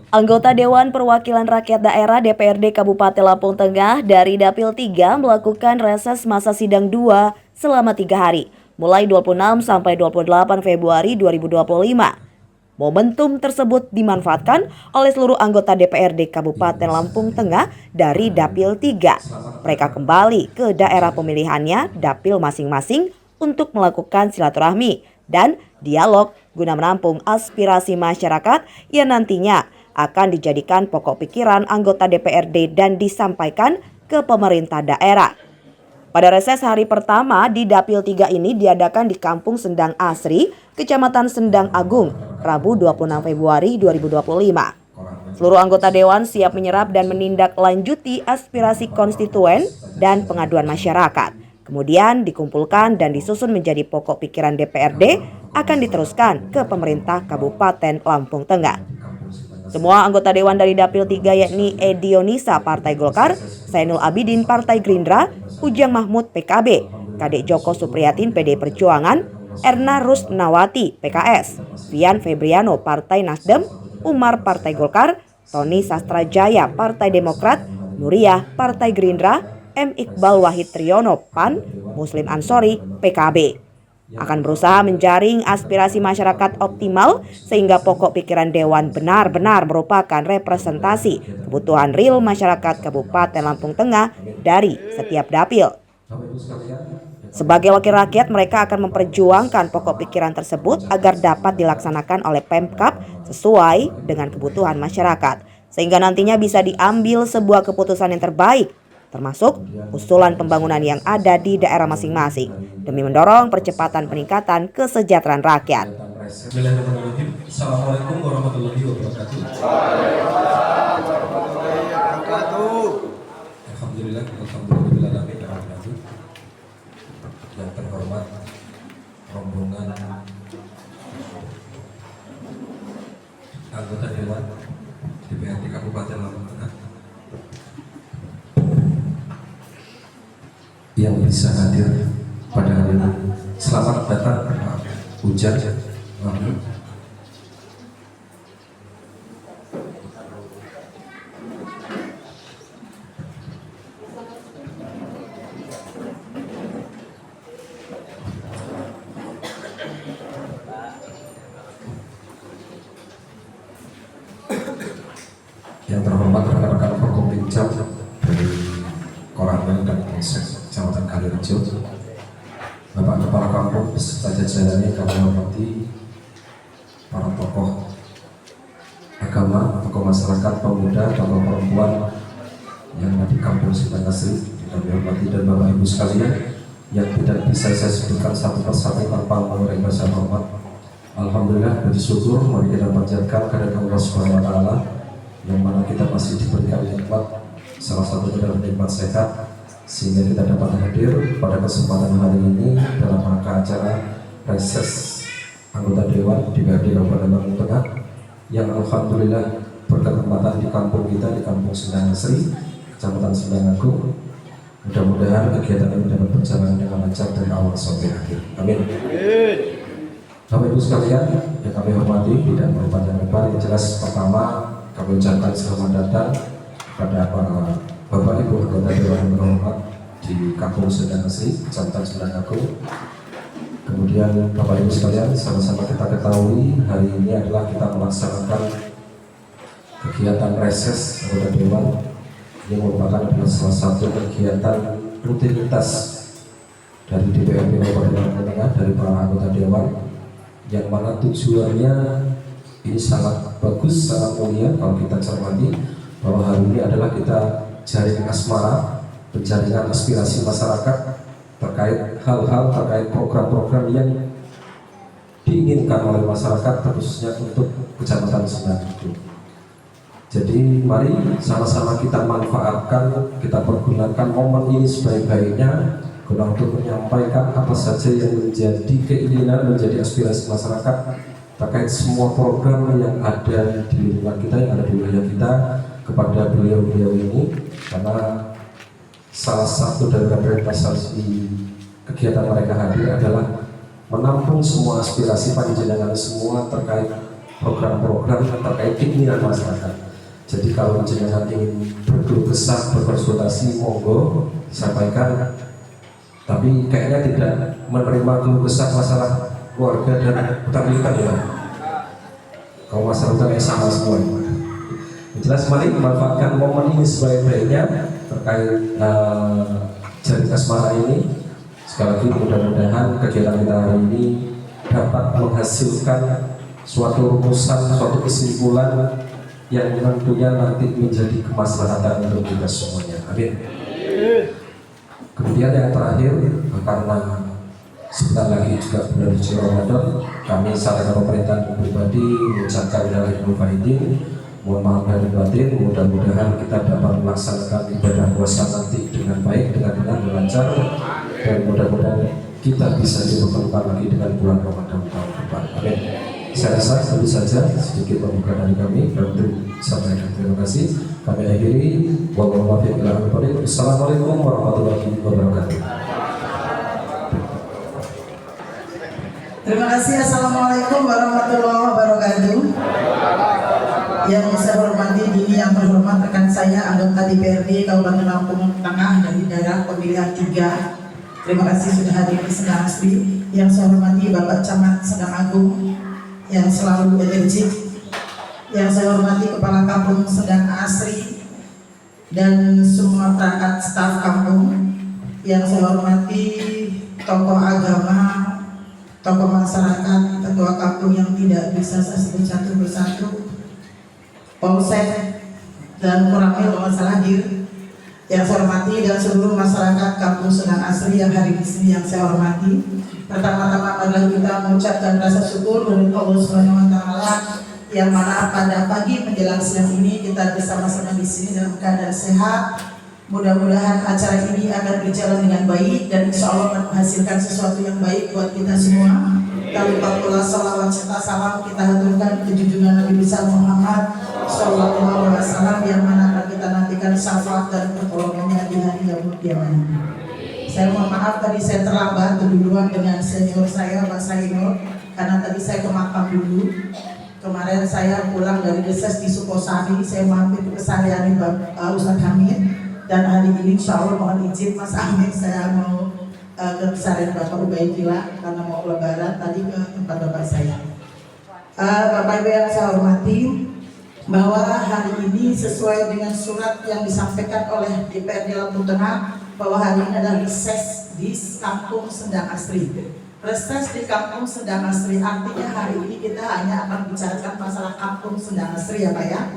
Anggota Dewan Perwakilan Rakyat Daerah DPRD Kabupaten Lampung Tengah dari Dapil 3 melakukan reses masa sidang 2 selama 3 hari, mulai 26 sampai 28 Februari 2025. Momentum tersebut dimanfaatkan oleh seluruh anggota DPRD Kabupaten Lampung Tengah dari Dapil 3. Mereka kembali ke daerah pemilihannya, dapil masing-masing untuk melakukan silaturahmi dan dialog guna menampung aspirasi masyarakat yang nantinya akan dijadikan pokok pikiran anggota DPRD dan disampaikan ke pemerintah daerah. Pada reses hari pertama di Dapil 3 ini diadakan di Kampung Sendang Asri, Kecamatan Sendang Agung, Rabu 26 Februari 2025. Seluruh anggota Dewan siap menyerap dan menindaklanjuti aspirasi konstituen dan pengaduan masyarakat. Kemudian dikumpulkan dan disusun menjadi pokok pikiran DPRD akan diteruskan ke pemerintah Kabupaten Lampung Tengah. Semua anggota Dewan dari Dapil 3 yakni Edi Yonisa Partai Golkar, Zainul Abidin Partai Gerindra, Ujang Mahmud PKB, Kadek Joko Supriyatin PD Perjuangan, Erna Rusnawati PKS, Vian Febriano Partai Nasdem, Umar Partai Golkar, Tony Sastrajaya Partai Demokrat, Nuriyah Partai Gerindra, M. Iqbal Wahid Triyono PAN, Muslim Ansori PKB. Akan berusaha menjaring aspirasi masyarakat optimal sehingga pokok pikiran Dewan benar-benar merupakan representasi kebutuhan real masyarakat Kabupaten Lampung Tengah dari setiap dapil. Sebagai wakil rakyat, mereka akan memperjuangkan pokok pikiran tersebut agar dapat dilaksanakan oleh Pemkab sesuai dengan kebutuhan masyarakat, sehingga nantinya bisa diambil sebuah keputusan yang terbaik, termasuk usulan pembangunan yang ada di daerah masing-masing, demi mendorong percepatan peningkatan kesejahteraan rakyat. Assalamualaikum warahmatullahi wabarakatuh. Alhamdulillah, yang terhormat rombongan anggota Dewan DPRD Kabupaten Lampung Tengah yang bisa hadir pada hari ini. Selamat datang Pak Ujang Mahmud. Yang terhormat rekan-rekan Forkopimcap dari Koramil dan Polsek Kecamatan Kalirejo, Bapak Kepala Kampung beserta jajarannya kami hormati, para tokoh agama, tokoh masyarakat, pemuda, tokoh perempuan yang ada di Kampung Sendang Asri, kami hormati, dan Bapak Ibu sekalian yang tidak bisa saya sebutkan satu persatu tanpa mengurangi rasa hormat. Alhamdulillah, bersyukur mari kita panjatkan kepada Allah Subhanahu wa Ta'ala yang mana kita masih diberikan nikmat, salah satunya adalah nikmat sehat, sehingga kita dapat hadir pada kesempatan hari ini dalam rangka acara reses anggota Dewan DPRD Kabupaten Lampung Tengah yang alhamdulillah berkesempatan di kampung kita, di Kampung Sendang Asri, Kecamatan Sendang Agung. Mudah-mudahan kegiatan ini dapat berjalan dengan lancar dari awal sampai akhir. Amin. Bapak Ibu sekalian yang kami hormati, tidak melupakan lebar, yang jelas pertama kami ucapkan selamat datang kepada para Bapak Ibu anggota Dewan yang terhormat di Kampung Sendang Asri, Kecamatan Sendang Agung. Kemudian Bapak Ibu sekalian, sama-sama kita ketahui hari ini adalah kita melaksanakan kegiatan reses anggota Dewan yang merupakan salah satu kegiatan rutinitas dari DPRD Kabupaten Lampung Tengah, dari para anggota Dewan, yang mana tujuannya ini sangat bagus, sangat mulia kalau kita cermati bahwa hari ini adalah kita jaring asmara, penjaringan aspirasi masyarakat terkait hal-hal, terkait program-program yang diinginkan oleh masyarakat, khususnya untuk Kecamatan Sendang Agung. Jadi mari sama-sama kita manfaatkan, kita pergunakan momen ini sebaik-baiknya guna untuk menyampaikan apa saja yang menjadi keinginan, menjadi aspirasi masyarakat terkait semua program yang ada di lingkungan kita, yang ada di wilayah kita, kepada beliau-beliau ini, karena salah satu dari representasi kegiatan mereka hadir adalah menampung semua aspirasi panjenengan semua terkait program-program terkait keinginan masyarakat. Jadi kalau jenengan ingin berkeluh kesah, berkonsultasi, monggo sampaikan. Tapi kayaknya tidak menerima keluh kesah masalah keluarga dan utang ya. Kalau masalah utang sama semua. Jelas, mari memanfaatkan momen ini sebaik-baiknya terkait Jari Asmara ini. Sekali lagi mudah-mudahan kegiatan kita hari ini dapat menghasilkan suatu rumusan, suatu kesimpulan yang tentunya nanti menjadi kemaslahatan untuk kita semuanya. Amin. Kemudian yang terakhir, karena sebentar lagi juga bulan suci Ramadan, kami secara pemerintahan pribadi mengucapkan minal aidin, mohon maaf lahir batin. Mudah-mudahan kita dapat melaksanakan ibadah puasa nanti dengan baik, dengan benar, dan lancar, dan mudah-mudahan kita bisa dipertemukan lagi dengan bulan Ramadan tahun depan. Amin. Saya rasa tentu saja sedikit pembukaan dari kami dan sampaikan terima kasih. Kami akhiri. Wassalamualaikum warahmatullahi wabarakatuh. Terima kasih. Assalamualaikum warahmatullahi wabarakatuh. Yang saya hormati, dini yang terhormat rekan saya anggota DPRD Kabupaten Lampung Tengah dari daerah pemilihan 3. Terima kasih sudah hadir di Sendang Asri. Yang saya hormati Bapak Camat Sendang Agung yang selalu energik. Yang saya hormati Kepala Kampung Sendang Asri dan semua perangkat staf kampung. Yang saya hormati tokoh agama, tokoh masyarakat, ketua kampung yang tidak bisa saya sebut satu persatu, Polsek dan Koramil masalah hadir. Yang saya hormati dan seluruh masyarakat Kampung Sendang Asri yang hari di sini yang saya hormati. Pertama-tama adalah kita mengucapkan rasa syukur dari Allah Subhanahu wa taala yang mana pada pagi menjelang siang ini kita bersama-sama di sini dalam keadaan sehat. Mudah-mudahan acara ini akan berjalan dengan baik dan insya Allah menghasilkan sesuatu yang baik buat kita semua. Kali pula salawat serta salam kita haturkan ke junjungan Nabi besar Muhammad Sallallahu Alaihi Wasallam yang mana akan kita nantikan syafaat dan pertolongannya di hari yaumul qiyamah. Saya mohon maaf tadi saya terlambat duluan dengan senior saya Pak Sainur karena tadi saya ke makam dulu. Kemarin saya pulang dari deses di Sukosari, saya mampir ke keseharian Ustadz Hamid. Dan hari ini insya Allah mohon izin Mas Amin, saya mau ke keseharian Bapak Ubaidillah karena mau lebaran tadi ke tempat Bapak saya. Bapak Ibu yang saya hormati, bahwa hari ini sesuai dengan surat yang disampaikan oleh DPRD Lampung Tengah bahwa hari ini adalah reses di Kampung Sendang Asri. Reses di Kampung Sendang Asri artinya hari ini kita hanya akan bicarakan masalah Kampung Sendang Asri ya Pak ya.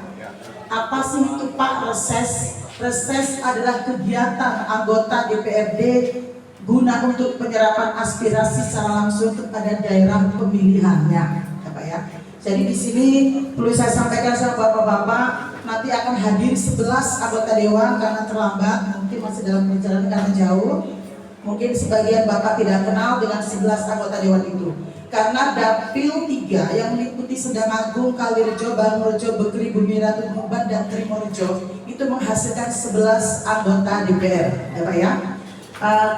Apa sih itu Pak reses? Reses adalah kegiatan anggota DPRD guna untuk penyerapan aspirasi secara langsung kepada daerah pemilihannya, ya Pak ya. Jadi di sini perlu saya sampaikan sama bapak-bapak, nanti akan hadir 11 anggota dewan karena terlambat, mungkin masih dalam perjalanan karena jauh. Mungkin sebagian bapak tidak kenal dengan 11 anggota dewan itu. Karena Dapil 3 yang meliputi Sendang Agung, Kalirejo, Bangurejo, Bekri, Bumiratu, Muban, dan Trimorejo itu menghasilkan 11 anggota DPR, ya Pak ya.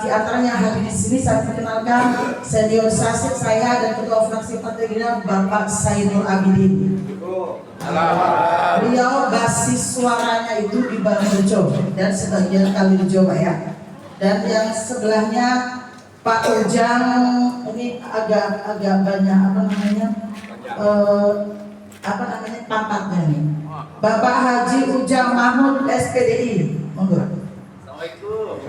Di antaranya hadir di sini saya perkenalkan senior sasik saya dan ketua fraksi Partai Gerindra Bapak Sainul Abidin. Beliau basis suaranya itu di Bangurejo dan sebagian Kalirejo Pak ya. Dan yang sebelahnya Pak Ujang, ini agak banyak pangkatnya nih. Bapak Haji Ujang Mahmud SPDI, monggo.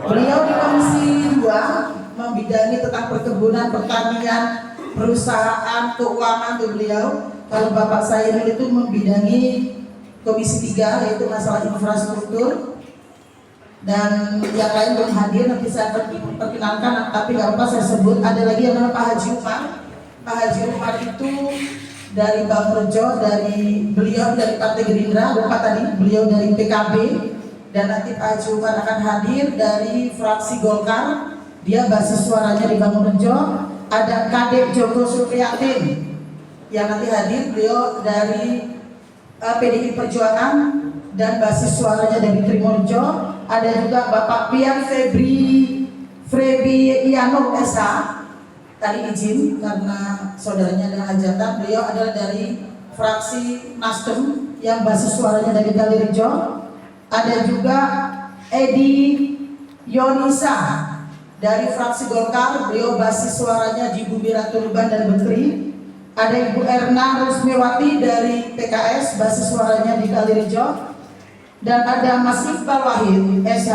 Beliau di Komisi 2 membidangi tentang perkebunan, pertanian, perusahaan, keuangan tuh beliau. Kalau Bapak saya itu membidangi Komisi 3 yaitu masalah infrastruktur. Dan yang lain belum hadir, nanti saya perkenalkan, tapi nggak apa saya sebut. Ada lagi yang namanya Pak Haji Umar. Pak Haji Umar itu dari Bangurejo, dari beliau dari Partai Gerindra, lupa tadi beliau dari PKB. Dan nanti Pak Haji Umar akan hadir dari fraksi Golkar. Dia basis suaranya di Bangurejo. Ada Kadek Joko Supriyatin yang nanti hadir, beliau dari PDI Perjuangan dan basis suaranya dari Trimorejo. Ada juga Bapak Pian Febri Iano SH. Tadi izin karena saudaranya ada hajatan. Beliau adalah dari fraksi Nasdem yang basis suaranya dari Kalirejo. Ada juga Edi Yonisa dari fraksi Golkar, beliau basis suaranya di Bumi Ratu Ruban dan Betri. Ada Ibu Erna Rusmiwati dari PKS, basis suaranya di Kalirejo. Dan ada Mas Iqbal Wahid SH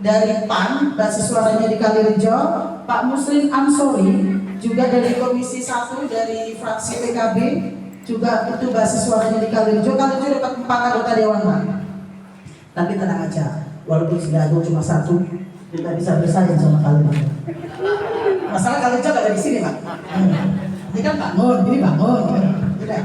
dari PAN, basis suaranya di Kalirejo. Pak Muslim Ansori juga dari Komisi 1 dari fraksi PKB, juga itu basis suaranya di Kalirejo. Kalirejo dapat 4 anggota dewan, Pak. Tapi tenang aja, walaupun sudah ada cuma 1, kita bisa bersaing sama Kalirejo. Masalah Kalirejo gak ada di sini, Pak. Ini kan bangun, ini bangun. Tidak.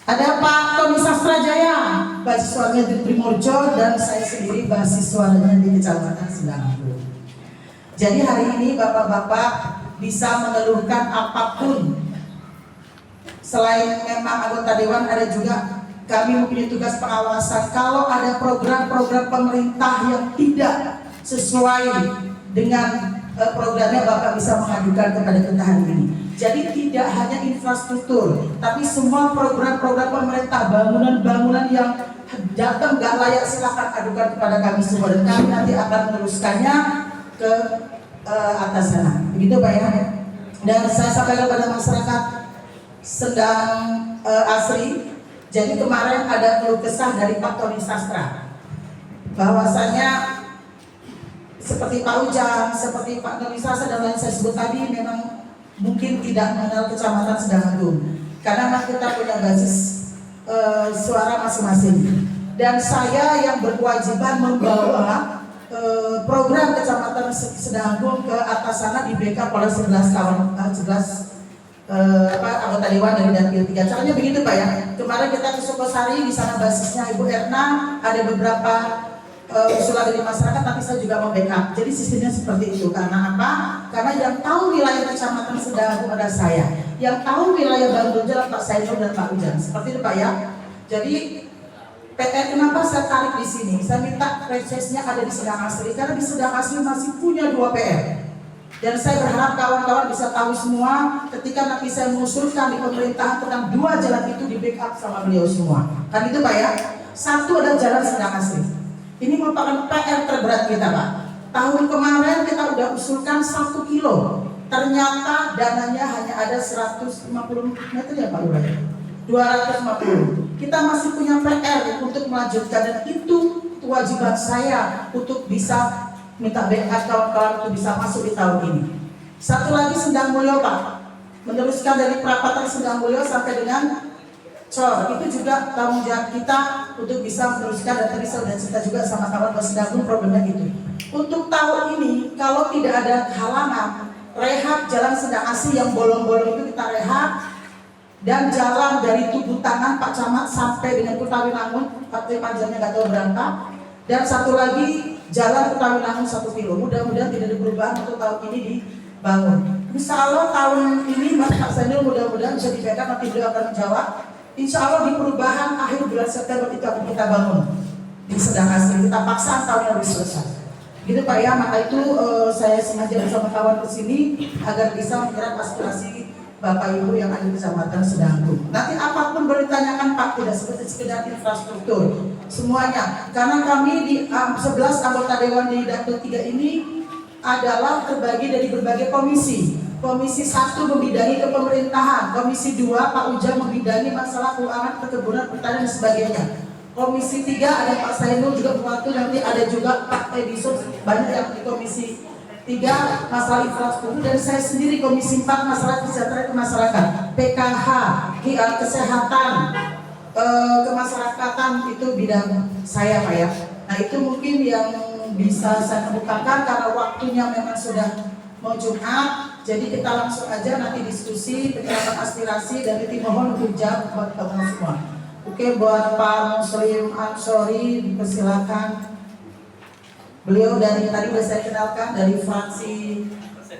Ada Pak Tony Sastrajaya, basis suaranya di Primorjo, dan saya sendiri basis suaranya di Kecamatan Sedanggung. Jadi hari ini bapak-bapak bisa mengeluhkan apapun. Selain memang anggota dewan, ada juga kami mempunyai tugas pengawasan. Kalau ada program-program pemerintah yang tidak sesuai dengan programnya, bapak bisa mengadukan kepada kita hari ini. Jadi tidak hanya infrastruktur, tapi semua program-program pemerintah, bangunan-bangunan yang datang nggak layak, silakan adukan kepada kami semua, dan kami nanti akan meneruskannya ke atas sana. Begitu Pak ya. Dan saya sampaikan kepada masyarakat Sendang Asri. Jadi kemarin ada keluh kesah dari Pak Tony Sastra, bahwasanya seperti Pak Ujang, seperti Pak Tony Sastra dan lain saya sebut tadi, memang mungkin tidak mengenal Kecamatan Sedanggung, karena kita punya basis suara masing-masing. Dan saya yang berkewajiban membawa program Kecamatan Sedanggung ke atas sana di backup oleh 11 anggota dewan dari Dapil 3. Caranya begitu Pak ya. Kemarin kita ke Sukosari, di sana basisnya Ibu Erna, ada beberapa usulan dari masyarakat, tapi saya juga membackup. Jadi sistemnya seperti itu. Karena apa? Karena yang tahu wilayah Kecamatan Sedanggung ada saya, yang tahu wilayah Bantul Jalan Pak Sainur dan Pak Ujan. Seperti itu Pak ya. Jadi PR kenapa saya tarik di sini? Saya minta resesnya ada di Sendang Asri, karena di Sendang Asri masih punya 2 PR. Dan saya berharap kawan-kawan bisa tahu semua ketika nanti saya mengusulkan di pemerintahan tentang 2 jalan itu di backup sama beliau semua. Kan itu Pak ya. Satu adalah jalan Sendang Asri. Ini merupakan PR terberat kita Pak. Tahun kemarin kita udah usulkan 1 kilo. Ternyata dananya hanya ada 150 meter ya Pak Lurah. 250. Kita masih punya PR untuk melanjutkan, dan itu kewajiban saya untuk bisa minta backup kawan-kawan untuk bisa masuk di tahun ini. Satu lagi Sendang Mulyo Pak. Meneruskan dari perapatan Sendang Mulyo sampai dengan Cor, itu juga tanggung jawab kita untuk bisa meneruskan, dan tadi saya sudah cerita juga sama kawan Sedanggung problemnya gitu. Untuk tahun ini kalau tidak ada halangan, rehab jalan Sendang Asri yang bolong-bolong itu kita rehab, dan jalan dari Tubuh Tangan Pak Camat sampai dengan Kutawinangun, panjangnya nggak tahu berapa, dan satu lagi jalan Kutawinangun 1 kilo. Mudah-mudahan tidak ada perubahan untuk tahun ini dibangun. Insya Allah tahun ini Pak Sainur mudah-mudahan bisa diberikan, nanti beliau akan menjawab. Insya Allah di perubahan akhir bulan September itu akan kita bangun di Sendang Asri. Kita paksa tahun yang harus selesai. Gitu Pak ya. Maka itu saya sengaja bersama kawan ke sini agar bisa menyerap aspirasi Bapak Ibu yang ada di Kecamatan Sedanggung. Nanti apapun boleh ditanyakan Pak, tidak sekedar infrastruktur, semuanya. Karena kami di 11 anggota dewan di Dapil 3 ini adalah terbagi dari berbagai komisi. Komisi 1 membidangi kepemerintahan, Komisi 2 Pak Ujang membidangi masalah keuangan, perkebunan, pertanian dan sebagainya. Komisi 3 ada Pak Sainur juga membantu, nanti ada juga Pak Edison, banyak yang di Komisi 3 masalah infrastruktur, dan saya sendiri Komisi 4 masalah kesejahteraan masyarakat, PKH, kesehatan, kemasyarakatan, itu bidang saya Pak ya. Nah itu mungkin yang bisa saya kemukakan, karena waktunya memang sudah mau Jumat. Jadi kita langsung aja nanti diskusi penyampaian aspirasi, dan kita mohon untuk jawab buat kamu semua. Oke, buat Pak Muslim Ansori dipersilakan. Beliau dari tadi sudah saya kenalkan dari fraksi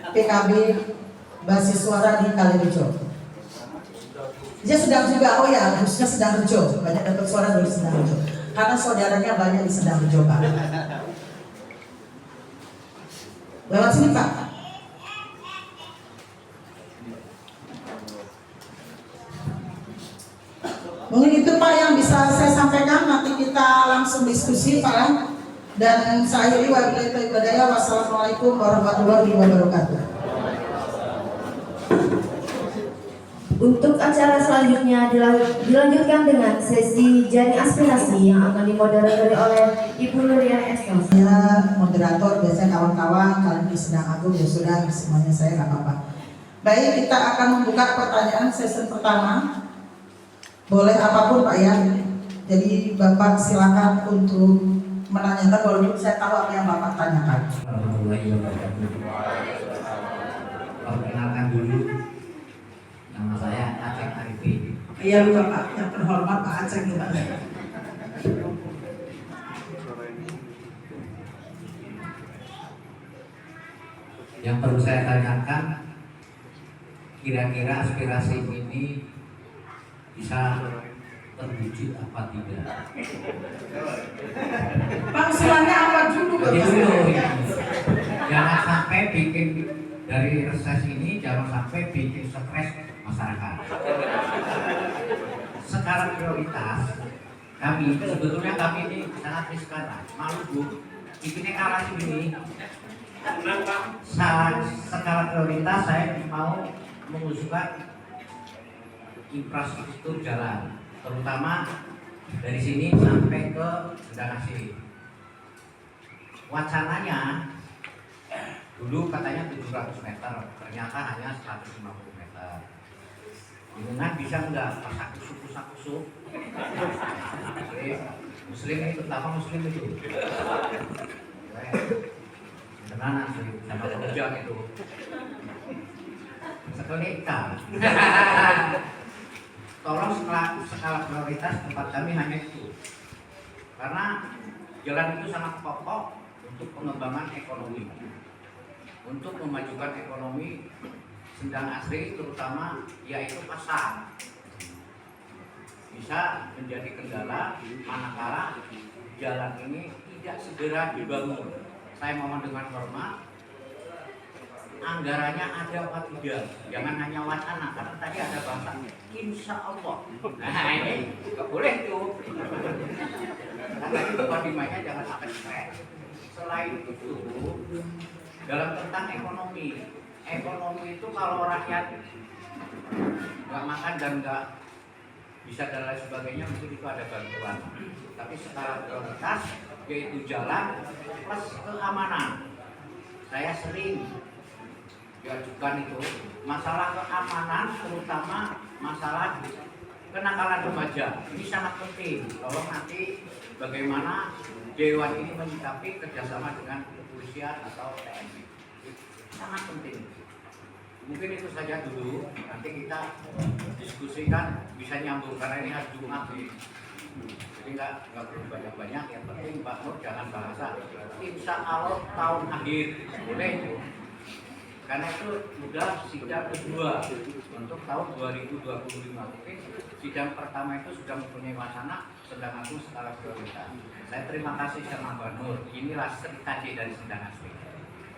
PKB basis suara di Kalirejo. Dia sedang juga, oh ya, khususnya Sedangrejo, banyak dapat suara dari Sedangrejo. Karena saudaranya banyak di Sedangrejo Pak. Lewat sini Pak. langsung diskusi Pak. Dan saya akhiri wabillahi taufiq wal hidayah. Wassalamualaikum warahmatullahi wabarakatuh. Untuk acara selanjutnya dilanjutkan dengan sesi jaring aspirasi yang akan dimoderasi oleh Ibu Nuria Estos. Saya moderator, biasanya kawan-kawan kali ini sedang agung ya sudah, semuanya saya nggak apa-apa. Baik, kita akan membuka pertanyaan sesi pertama. Boleh apapun Pak ya. Jadi Bapak silakan untuk menanyakan, walaupun saya tahu apa yang Bapak tanyakan. Warahmatullahi wabarakatuh. Perkenalkan dulu, nama saya Aceh Arifin. Iya lupa Pak, yang terhormat Pak Aceh juga. Yang perlu saya tanyakan, kira-kira aspirasi ini bisa terwujud apa tidak? Pak usulannya apa dulu Jadi Bapak? dulu, jangan sampai bikin dari reses ini, jangan sampai bikin stres masyarakat. Sekarang prioritas kami, sebetulnya kami ini sangat riskan, malu Bu, bikinnya kalah ini. Skala prioritas saya mau mengusulkan infrastruktur jalan, terutama dari sini sampai ke Sendangasi. Wacananya dulu katanya 700 meter, ternyata hanya 150 meter. Dengan bisa enggak pasak kusuk. Muslim ini, terutama Muslim itu. Tenanan sih, sama kerja itu. Sekelika. Tolong skala prioritas tempat kami hanya itu. Karena jalan itu sangat pokok untuk pengembangan ekonomi. Untuk memajukan ekonomi Sendang Asri terutama yaitu pasar. Bisa menjadi kendala manakala jalan ini tidak segera dibangun. Saya mohon dengan hormat, anggarannya ada apa tidak? Jangan hanya wacana, karena tadi ada bahasa insya Allah. Nah ini nggak boleh tuh. Karena itu pandemanya jangan sampai stres. Selain itu, dalam tentang ekonomi itu kalau rakyat nggak makan dan nggak bisa dan lain sebagainya, mungkin itu ada bantuan. Tapi secara prioritas yaitu jalan plus keamanan. Saya sering diajukan itu masalah keamanan, terutama masalah kenakalan remaja. Ini sangat penting. Tolong nanti bagaimana Dewan ini menyikapi kerjasama dengan kepolisian atau TNI. Sangat penting. Mungkin itu saja dulu. Nanti kita diskusikan bisa nyambung karena ini hari Jumat nih. Jadi nggak perlu banyak-banyak. Yang penting Pak Nur jangan bahasa insya Allah tahun akhir boleh itu. Karena itu sudah sidang kedua untuk tahun 2025. Mungkin sidang pertama itu sudah mempunyai wacana Sendang Agung skala prioritas. Saya terima kasih sama Mbak Nur. Inilah cerita dari Sendang Asri.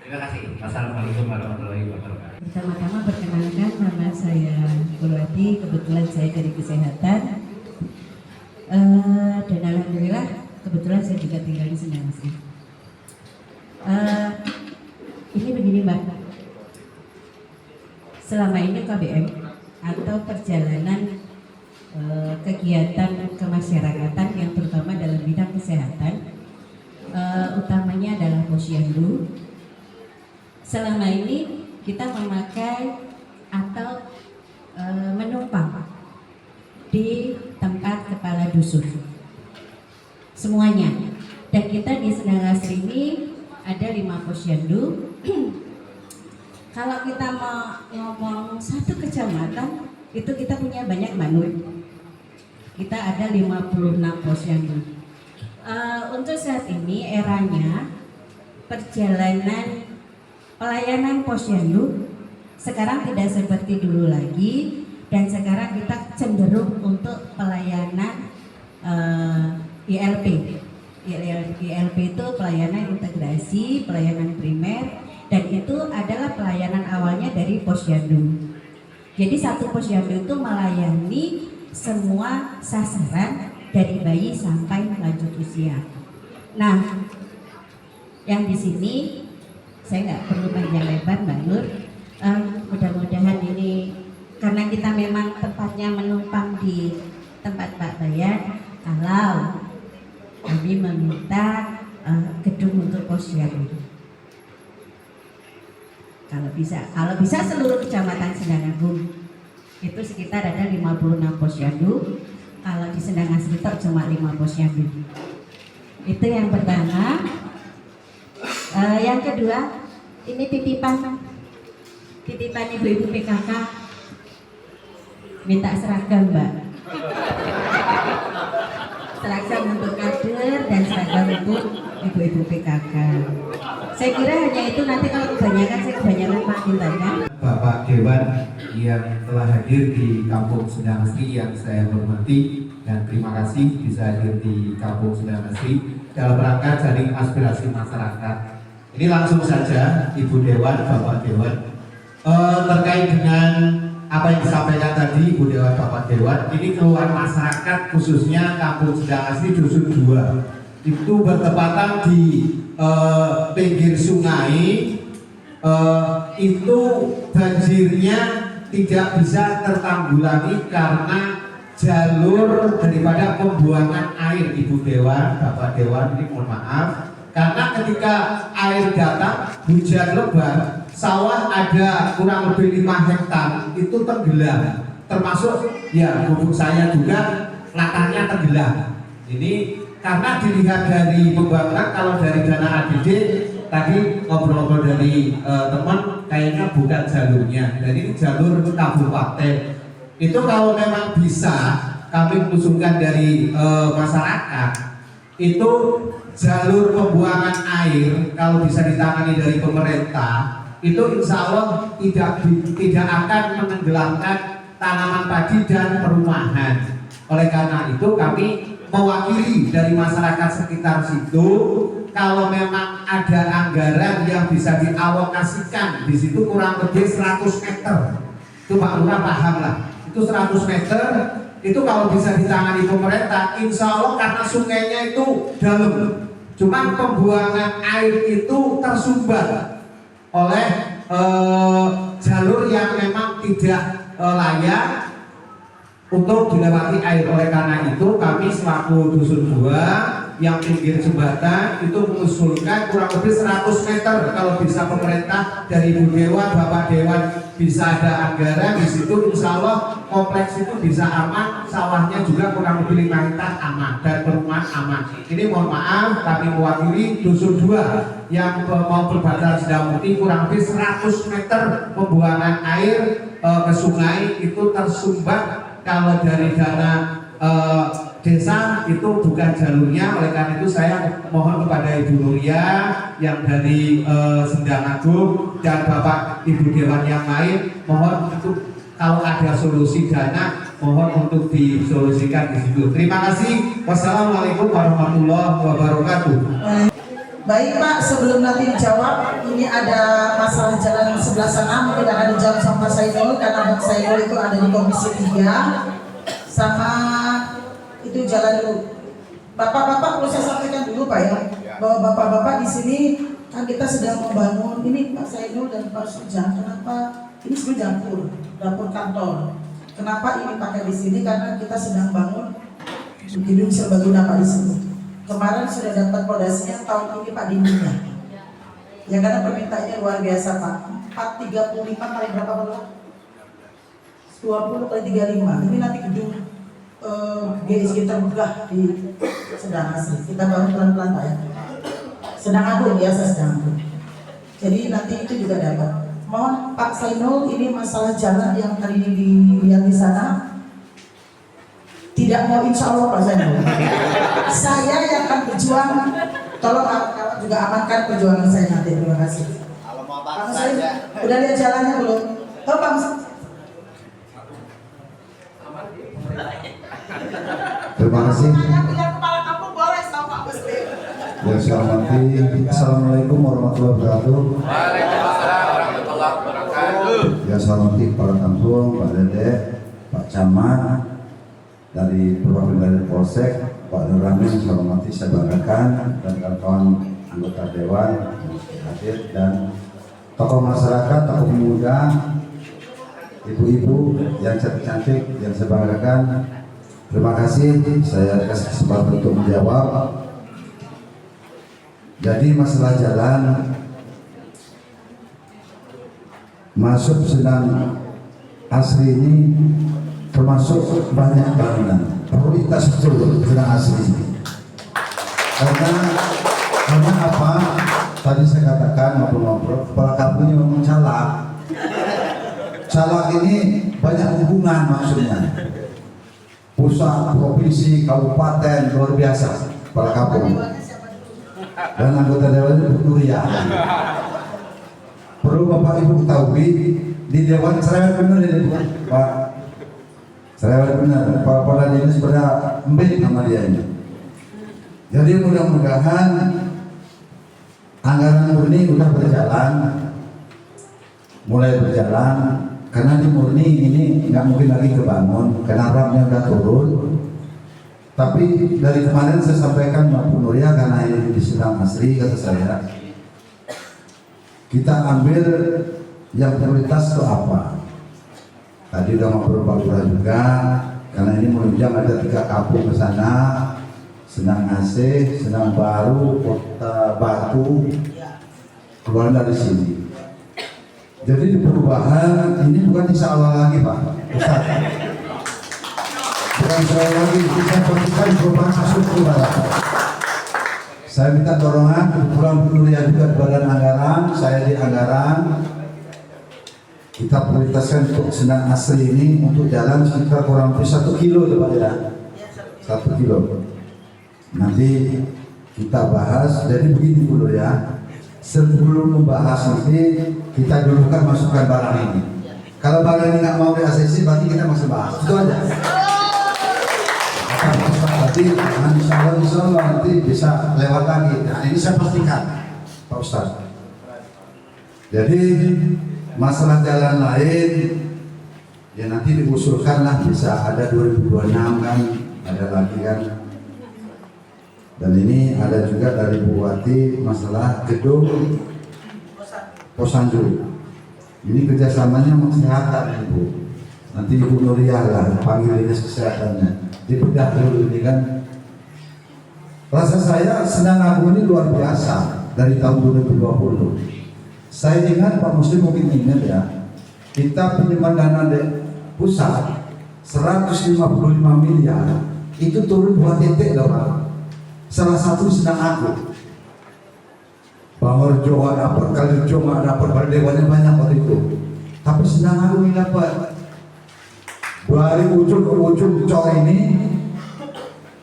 Terima kasih. Wassalamualaikum warahmatullahi wabarakatuh. Pertama-tama perkenalkan, nama saya Purwati, kebetulan saya dari kesehatan. Dan alhamdulillah kebetulan saya juga tinggal di Sendang Asri. Ini begini Mbak, selama ini KBM atau perjalanan kegiatan kemasyarakatan yang terutama dalam bidang kesehatan, utamanya adalah posyandu. Selama ini kita memakai atau menumpang di tempat kepala dusun semuanya, dan kita di Sendang Asri ini ada 5 posyandu. Kalau kita mau ngomong satu kecamatan itu kita punya banyak manut, kita ada 56 posyandu. Untuk saat ini eranya perjalanan pelayanan posyandu sekarang tidak seperti dulu lagi, dan sekarang kita cenderung untuk pelayanan ILP. ILP itu pelayanan integrasi, pelayanan primer, dan itu adalah pelayanan awalnya dari posyandu. Jadi satu posyandu itu melayani semua sasaran dari bayi sampai lanjut usia. Nah, yang di sini saya nggak perlu panjang lebar, Mbak Nur. Mudah-mudahan ini karena kita memang tempatnya menumpang di tempat Pak Bayan, kalau kami meminta gedung untuk posyandu. Kalau bisa seluruh kecamatan Sendang Agung itu sekitar ada 56 posyandu. Kalau di Sendang Asri cuma 5 posyandu. Itu yang pertama. Yang kedua, ini titipan ibu-ibu PKK, minta seragam, Mbak. Seragam untuk kader dan seragam untuk ibu-ibu PKK. Saya kira hanya itu, nanti kalau kebanyakan saya kebanyakan mintanya. Bapak Dewan yang telah hadir di Kampung Sendang Asri yang saya hormati dan terima kasih bisa hadir di Kampung Sendang Asri dalam rangka jaring aspirasi masyarakat. Ini langsung saja Ibu Dewan, Bapak Dewan, terkait dengan apa yang disampaikan tadi Ibu Dewan, Bapak Dewan, ini keluhan masyarakat khususnya Kampung Sendang Asri Dusun 2 itu bertepatan di pinggir sungai, itu banjirnya tidak bisa tertanggulangi karena jalur daripada pembuangan air. Ibu Dewan, Bapak Dewan, ini mohon maaf, karena ketika air datang, hujan lebat, sawah ada kurang lebih 5 hektar itu tenggelam, termasuk ya gubuk saya juga latarnya tenggelam. Ini karena dilihat dari pembangunan, kalau dari dana ADD tadi ngobrol-ngobrol dari teman, kayaknya bukan jalurnya, jadi ini jalur kabupaten. Itu kalau memang bisa kami mengusulkan dari masyarakat, itu jalur pembuangan air kalau bisa ditangani dari pemerintah, itu insya Allah tidak akan menenggelamkan tanaman padi dan perumahan. Oleh karena itu kami mewakili dari masyarakat sekitar situ, kalau memang ada anggaran yang bisa dialokasikan di situ kurang lebih 100 meter, itu Pak Lurah paham lah, itu 100 meter itu kalau bisa ditangani pemerintah, insya Allah karena sungainya itu dalam, cuman pembuangan air itu tersumbat oleh jalur yang memang tidak layak untuk dilewati air. Oleh karena itu kami selaku Dusun 2 yang pinggir jembatan itu mengusulkan kurang lebih 100 meter kalau bisa pemerintah dari Ibu Dewan, Bapak Dewan bisa ada anggaran di situ, insya Allah kompleks itu bisa aman, sawahnya juga kurang lebih 5 hektar aman dan perumahan aman. Ini mohon maaf kami mewakili Dusun 2 yang mau berbatasan Sendang Putih, kurang lebih 100 meter pembuangan air ke sungai itu tersumbat. Kalau dari dana desa itu bukan jalurnya. Oleh karena itu saya mohon kepada Ibu Nuria yang dari Sendang Agung dan Bapak Ibu Dewan yang lain, mohon untuk kalau ada solusi dana mohon untuk disolusikan di situ. Terima kasih. Wassalamualaikum warahmatullahi wabarakatuh. Baik Pak, sebelum nanti dijawab, ini ada masalah jalan sebelah sana mungkin akan dijawab sama Pak Sainul, karena Pak Sainul itu ada di Komisi 3 sama itu jalan dulu. Bapak-bapak perlu saya sampaikan dulu Pak ya, bahwa bapak-bapak di sini kan kita sedang membangun ini Pak Sainul dan Pak Sujang. Kenapa ini sebenarnya dapur kantor? Kenapa ini pakai di sini? Karena kita sedang bangun gedung serbaguna Pak di sini. Kemarin sudah dapat pondasinya, tahun ini Pak dindingnya. Ya karena permintaannya luar biasa Pak. 435 kali berapa Pak? 20 kali 35. Ini nanti gedung GSG terbuka di Sendang Asri. Kita bangun pelan-pelan Pak ya. Sendang Agung biasa Sendang Agung. Jadi nanti itu juga dapat. Mohon Pak Sainul, ini masalah jalan yang tadi dilihat di sana. Tidak mau insya Allah Pak Sainul. Saya yang akan berjuang. Tolong kawan-kawan juga amankan perjuangan saya nanti. Terima kasih. Kalau mau Pak Sainul, udah lihat jalannya belum? Oh Pak Sainul. Terima kasih. Punya kepala kampung boleh sama Pak Muslim. Yang saya hormati, Assalamualaikum warahmatullahi wabarakatuh. Waalaikumsalam warahmatullahi wabarakatuh. Yang saya hormati kepala kampung, Pak Dede, Pak Camat, dari perwakilan dari Polsek, Pak Nuramin, saya hormati, saya banggakan, dan kawan-kawan anggota Dewan yang hadir, dan tokoh masyarakat, tokoh pemuda, ibu-ibu yang cantik-cantik yang saya banggakan. Terima kasih, saya kasih kesempatan untuk menjawab. Jadi masalah jalan masuk Sendang Asri ini termasuk banyak bangunan prioritas betul Sendang Asri ini. Karena apa? Tadi saya katakan ngobrol-ngobrol, kepala kampungnya ngomong calak. Calak ini banyak hubungan maksudnya. Pusat, provinsi, kabupaten, luar biasa kepala kampung. Dan anggota dewan itu Nuria. Perlu Bapak Ibu ketahui di dewan cerewet benar ini Pak. Cerewet benar. Para ini sebenarnya embed nama dia ini. Jadi mudah-mudahan anggaran murni sudah berjalan, mulai berjalan. Karena di murni ini nggak mungkin lagi kebangun, karena ramnya udah turun. Tapi dari kemarin saya sampaikan Mbak Nuria, karena ini di Sendang Asri, kata saya, kita ambil yang prioritas itu apa? Tadi udah ngobrol Pak Lurah juga, karena ini menunjang ada 3 kampung ke sana, Sendang Asih, Sendang Baru, Kota Batu, keluar dari sini. Jadi di perubahan ini bukan insya Allah lagi Pak Ustaz. Bukan saya lagi, kita pastikan perubahan masuk ke barat. Saya minta dorongan, kebetulan Bu Nuria juga di badan anggaran, saya di anggaran. Kita prioritaskan untuk Sendang Asri ini untuk jalan sekitar kurang lebih 1 kilo ya Pak ya. 1 kilo. Nanti kita bahas, jadi begini Bu Nuria. Sebelum membahas nanti kita dulu kan masukkan barang ini. Kalau barang ini nggak mau di ACC berarti kita masih bahas. Itu aja. Nanti insya Allah nanti bisa lewat lagi. Nah ini saya pastikan Pak Ustaz. Jadi masalah jalan lain ya nanti diusulkan lah, bisa ada 2026 kan, ada lagi kan. Dan ini ada juga dari Bu Wati masalah gedung Posyandu. Ini kerjasamanya kesehatan Bu. Nanti Ibu Nuria lah panggil dinas kesehatannya. Dibedah dulu ini kan. Rasa saya Sendang Agung ini luar biasa dari tahun 2020. Saya ingat Pak Muslim mungkin ingat ya. Kita pinjaman dana pusat 155 miliar itu turun 2 titik loh Pak. Salah satu Sendang Agung, Bangor Jawa dapat, Kalijo nggak dapat, berdewannya banyak waktu itu. Tapi Sendang Agung ini dapat. Dari ujung ke ujung cor ini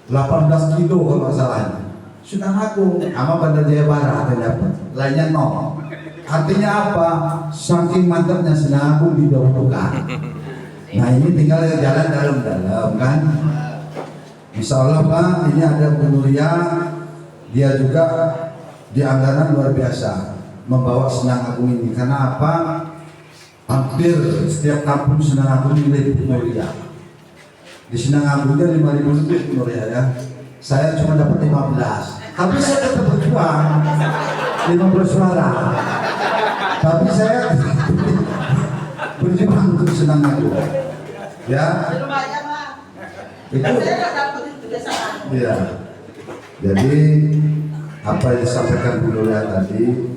18 kilo kalau masalahnya. Sendang Agung sama Bandar Jaya Barat yang dapat, lainnya 0. Artinya apa? Saking mantapnya Sendang Agung didahulukan. Nah ini tinggal jalan dalam-dalam kan. Insya Allah Pak, ini ada Bu Nuria, dia juga di anggaran luar biasa membawa Sendang Agung ini. Karena apa? Hampir setiap kampung Sendang Agung milik Bu Nuria. Di Sendang Agungnya 5.000 lebih Bu Nuria ya. Saya cuma dapat 15. Tapi saya tetap berjuang 15 suara. Tapi saya berjuang untuk Sendang Agung. Ya. Itu ya. Jadi apa yang disampaikan Bu Nuria tadi,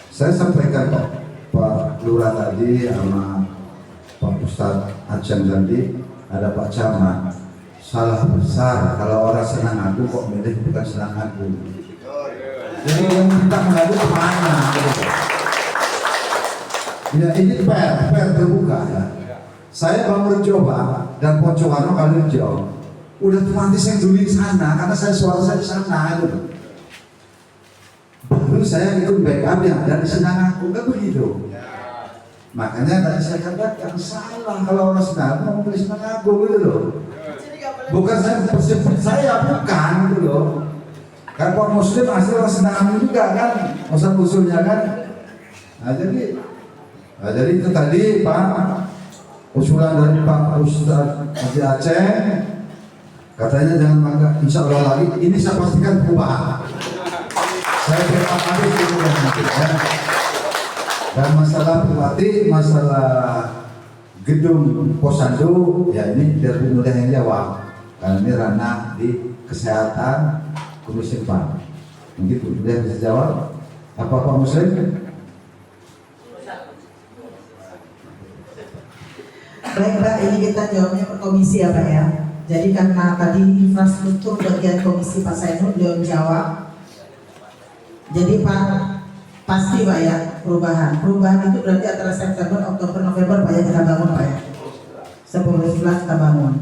saya sampaikan Pak Lurah tadi sama Pak Ustadz Aceng tadi, ada Pak Camat. Salah besar kalau orang Sendang Agung kok milih bukan Sendang Agung. Jadi yang kita mengadu kemana? Ya ini fair terbuka ya. Saya bangun coba dan Pocoano Kalijo udah otomatis yang dulu di sana karena saya suara saya di sana gitu. Baru saya ikut backup yang ada di Sendang Agung kan begitu. Makanya tadi saya katakan salah kalau orang Sendang Agung mau beli Sendang Agung gitu loh. Bukan saya persepsi saya bukan gitu loh. Kan Pak Muslim asli orang Sendang Agung juga kan, usul usulnya kan. Nah jadi itu tadi Pak. Usulan dari Pak Ustadz Haji Aceh Katanya jangan bangga, insya Allah lagi. Ini saya pastikan perubahan. Saya terima kasih sudah nanti ya. Dan masalah Bupati, masalah gedung Posyandu, ya ini biar Bu Mudah yang jawab. Karena ini ranah di kesehatan Komisi 4. Mungkin Bu Mudah bisa jawab. Apa Pak Muslim? Baik Pak, ini kita jawabnya per komisi ya Pak ya. Jadi karena tadi infrastruktur bagian komisi Pak Sainul beliau jawab. Jadi Pak, pasti Pak ya perubahan. Perubahan itu berarti antara September, Oktober, November Pak ya kita bangun Pak ya. 10-11 kita bangun.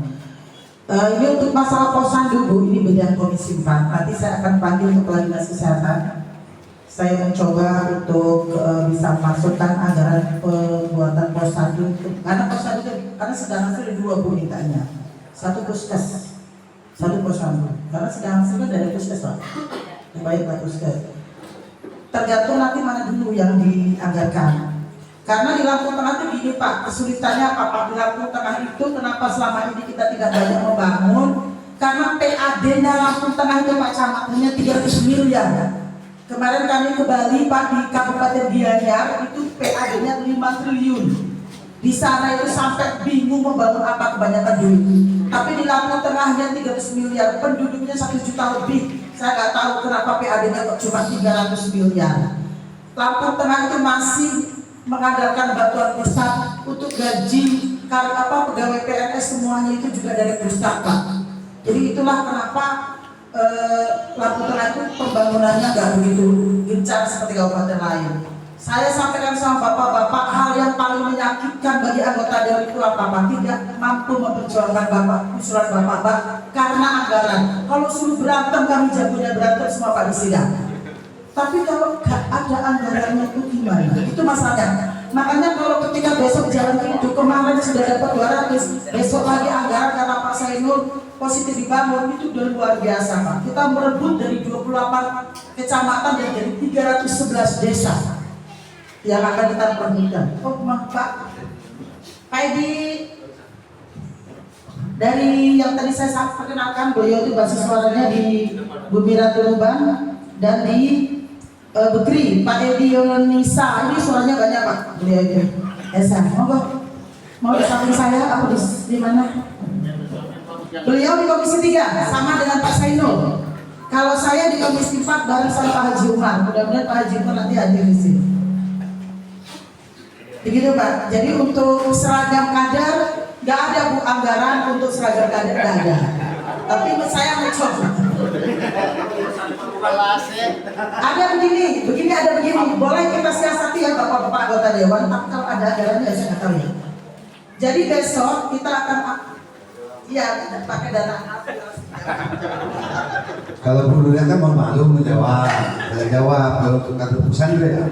Ini untuk masalah Posyandu Bu, ini bidang komisi 4. Nanti saya akan panggil Kepala Dinas Kesehatan. Saya mencoba untuk bisa masukkan anggaran pembuatan Posyandu, karena Posyandu karena sedang hasil 2 Bu mintanya. 1 puskes, 1 Posyandu. Karena sedang hasil dari puskes Pak. Baik puskes. Tergantung nanti mana dulu yang dianggarkan. Karena di Lampung Tengah itu gini Pak, kesulitannya apa Pak? Di Lampung Tengah itu kenapa selama ini kita tidak banyak membangun? Karena PAD-nya Lampung Tengah itu Pak Camat hanya 300 miliar. Kemarin kami ke Bali Pak, di Kabupaten Gianyar itu PAD-nya 5 triliun. Di sana itu sampai bingung membangun apa, kebanyakan duit. Tapi di Lampung Tengahnya 300 miliar, penduduknya 1 juta lebih. Saya nggak tahu kenapa PAD-nya kok cuma 300 miliar. Lampung Tengah itu masih mengandalkan bantuan pusat untuk gaji pegawai PNS semuanya itu juga dari pusat Pak. Jadi itulah kenapa Lampung Tengah itu pembangunannya nggak begitu gencar seperti kabupaten lain. Saya sampaikan sama bapak-bapak, hal yang paling menyakitkan bagi anggota Dewan itu apa? Tidak mampu memperjuangkan bapak, usulan bapak-bapak karena anggaran. Kalau suruh berantem, kami jagonya berantem semua Pak di sidang. Tapi kalau gak ada anggarannya itu gimana? Itu masalahnya. Makanya kalau ketika besok jalan itu kemarin sudah dapat 200, besok lagi anggaran karena Pak Sainul positif dibangun itu udah luar biasa Pak. Kita merebut dari 28 kecamatan dan dari 311 desa yang akan kita perbutkan. Oh maaf Pak Edi, dari yang tadi saya perkenalkan, beliau itu basis suaranya di Bumi Ratu Ruban dan di Bekri, Pak Edi Yonisa. Ini suaranya banyak Pak, beliau itu Esa, mau di samping saya apa di mana? Beliau di Komisi 3 sama dengan Pak Sainul. Kalau saya di Komisi 4 bareng sama Pak Haji Umar. Mudah-mudahan Pak Haji Umar nanti hadir di sini. Begitu Pak. Jadi untuk seragam kader nggak ada Bu anggaran untuk seragam kader, nggak ada. Tapi saya mencoba. Ada begini ada begini. Boleh kita siasati ya bapak-bapak anggota dewan. Tapi kalau ada anggarannya saya nggak tahu ya. Jadi besok kita akan pakai dana. Kalau Bu Nuria kan malu menjawab, saya jawab. Kalau untuk kader Posyandu ya,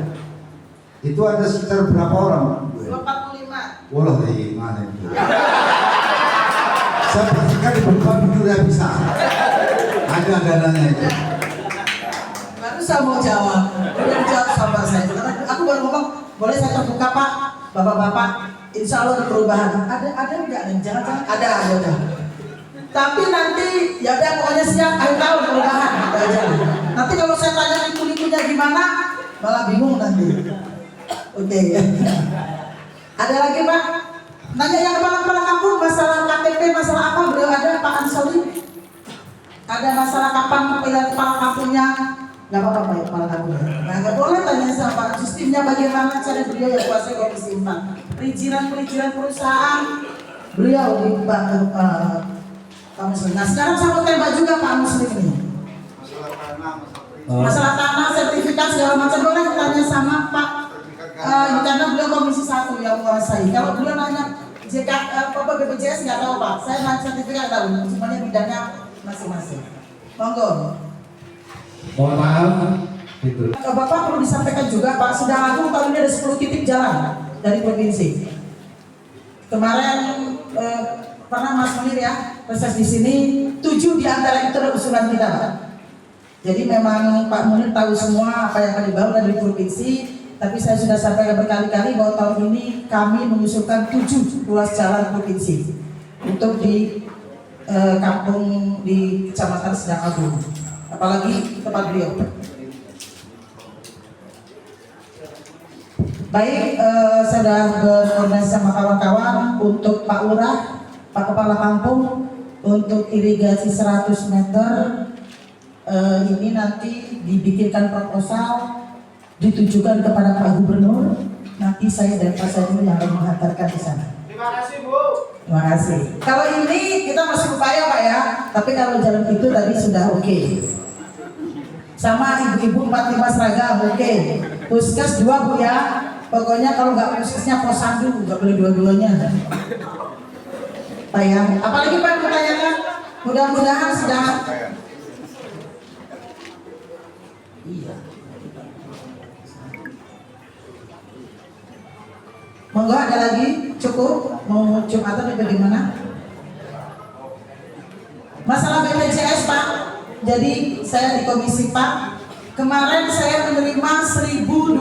itu ada sekitar berapa orang? 45. Walah di mana itu? Saya pastikan di Bapak Bu Nuria bisa. Ada dananya itu. Baru saya mau jawab, udah jawab sama saya. Aku baru ngomong, boleh saya terbuka Pak, bapak-bapak. Insya Allah ada perubahan. Ada enggak? Jangan ada. Tapi nanti ya udah pokoknya siap akhir tahun perubahan. Nanti kalau saya tanya liku-likunya gimana, malah bingung nanti. Oke. Ada lagi Pak? Nanya yang kepala kampung masalah KTP, masalah apa? Beliau ada Pak Ansori. Ada masalah kapan pemilihan kepala kampungnya? Nggak apa-apa Pak ya, kepala kampungnya. Nah, nggak boleh tanya sama Pak. Sistemnya bagaimana? Cara beliau yang kuasai Komisi 4. Perizinan perusahaan beliau di Pak Muslim. Nah sekarang saya mau tembak juga Pak Muslim ini. Masalah tanah, sertifikat segala macam boleh tanya sama Pak. Karena beliau Komisi 1 yang menguasai. Kalau beliau nanya BPJS nggak tahu Pak. Saya nanya sertifikat tahu. Semuanya bidangnya masing-masing. Monggo. Mohon maaf. Itu. Bapak perlu disampaikan juga Pak, Sidang Agung tahun ini ada 10 titik jalan dari provinsi. Kemarin pernah Mas Munir ya reses di sini, 7 diantara itu adalah usulan kita Pak. Jadi memang Pak Munir tahu semua apa yang akan dibangun dari provinsi. Tapi saya sudah sampaikan berkali-kali bahwa tahun ini kami mengusulkan 7 ruas jalan provinsi untuk kampung di Kecamatan Sedang Agung, apalagi tempat beliau. Baik, saya sudah berkoordinasi sama kawan-kawan untuk Pak Lurah, Pak Kepala Kampung, untuk irigasi 100 meter ini nanti dibikinkan proposal, ditujukan kepada Pak Gubernur. Nanti saya dan Pak Saiful yang akan menghantarkan di sana. Terima kasih Bu. Terima kasih. Kalau ini kita masih upaya Pak ya, tapi kalau jalan itu tadi sudah oke. Sama ibu-ibu 45 seragam oke. Puskes 2 Bu ya. Pokoknya kalau nggak puskesnya posyandu, nggak boleh dua-duanya. Pak ya. Apalagi Pak pertanyakan? Mudah-mudahan sudah. Iya. Monggo ada lagi? Cukup? Mau Jumatan atau bagaimana? Masalah BPJS Pak. Jadi saya di komisi Pak, kemarin saya menerima 1.200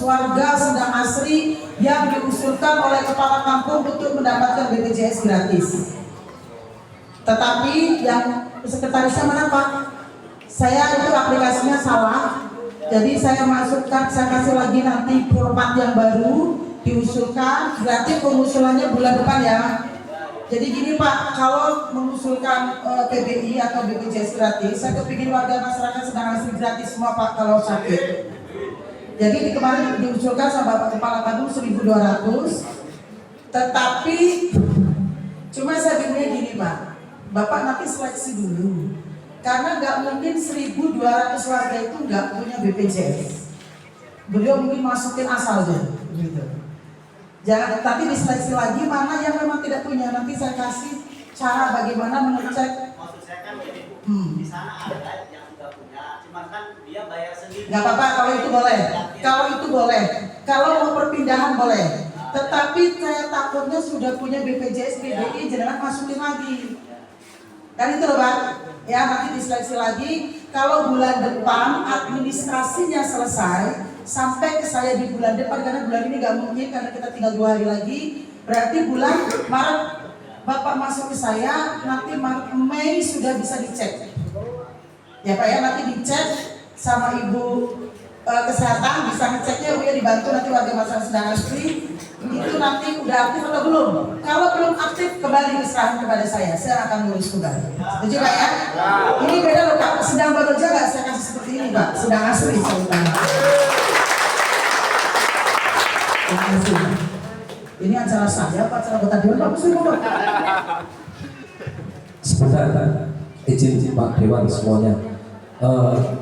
warga Sedang Asri yang diusulkan oleh kepala kampung untuk mendapatkan BPJS gratis. Tetapi yang sekretarisnya mana Pak? Saya itu aplikasinya salah. Jadi saya masukkan, saya kasih lagi nanti format yang baru diusulkan, berarti pengusulannya bulan depan ya. Jadi gini Pak, kalau mengusulkan PBI atau BPJS gratis, saya kepingin warga masyarakat Sedang Asri gratis semua Pak kalau sakit. Jadi kemarin diusulkan sama Bapak Kepala Kampung 1.200, tetapi cuma saya bingungnya gini Pak, Bapak nanti seleksi dulu, karena nggak mungkin 1.200 warga itu nggak punya BPJS. Beliau mungkin masukin asalnya, gitu. Jangan, tapi diseleksi lagi mana yang memang tidak punya. Nanti saya kasih cara bagaimana mengecek. Maksud saya kan gini Bu, di sana ada yang sudah punya, cuman kan dia bayar sendiri. Nggak apa-apa kalau itu boleh. Kalau itu boleh. Kalau mau perpindahan boleh. Tetapi saya takutnya sudah punya BPJS, PBI, jangan masukin lagi. Kan itu loh Pak. Ya nanti diseleksi lagi. Kalau bulan depan administrasinya selesai, sampai ke saya di bulan depan, karena bulan ini nggak mungkin karena kita tinggal 2 hari lagi. Berarti bulan Maret Bapak masuk ke saya, nanti Maret Mei sudah bisa dicek. Ya Pak ya, nanti dicek sama Ibu Kesehatan, bisa ngeceknya Bu ya, dibantu nanti warga masyarakat Sedang Asri. Itu nanti udah aktif atau belum? Kalau belum aktif kembali diserahkan kepada saya akan ngurus kembali. Setuju Pak ya? Ini beda loh Pak, Sedang Bekerja nggak saya kasih seperti ini Pak, Sedang Asri saya utama. Terima kasih. Ini acara saya, Pak, acara kota Dewan, Pak Muslim, Pak. Sebentar, izin Pak Dewan semuanya.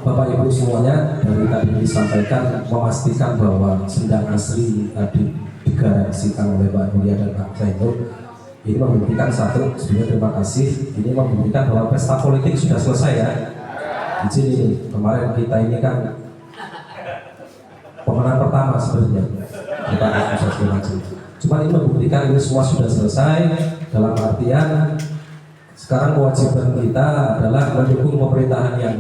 Bapak Ibu semuanya, dari tadi disampaikan memastikan bahwa Sedang Asri digaransikan oleh Pak Mulia dan Pak Zainul. Ini membuktikan satu, sebenarnya terima kasih. Ini membuktikan bahwa pesta politik sudah selesai ya. Izin ini, kemarin kita ini kan pemenang pertama sebenarnya. Kita asosiasi maju. Cuma ini membuktikan ini semua sudah selesai, dalam artian sekarang kewajiban kita adalah mendukung pemerintahan yang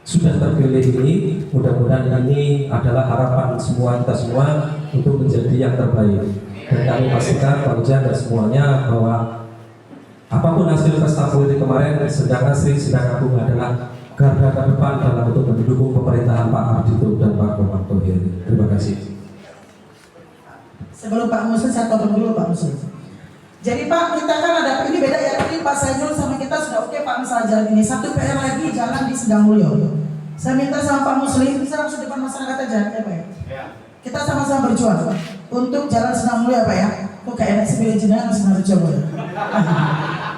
sudah terpilih ini. Mudah-mudahan ini adalah harapan semua kita semua untuk menjadi yang terbaik. Dan kami pastikan Pak Ujang dan semuanya bahwa apapun hasil pesta politik kemarin, Sedang Asri, Sedang Agung adalah garda terdepan dalam untuk mendukung pemerintahan Pak Ardhito dan Pak Komar Thohir. Terima kasih. Sebelum Pak Muslim, saya potong dulu Pak Muslim. Jadi Pak, kita kan ada, ini beda ya, ini Pak Saiful sama kita sudah oke Pak masalah jalan ini. Satu PR lagi, jalan di Sedang Mulyo. Saya minta sama Pak Muslim, bisa langsung depan masyarakat aja ya Pak ya. Kita sama-sama berjuang untuk jalan Sedang Mulyo ya Pak ya. Kok kayak enak sih pilih jenengan Sedang Mulyo.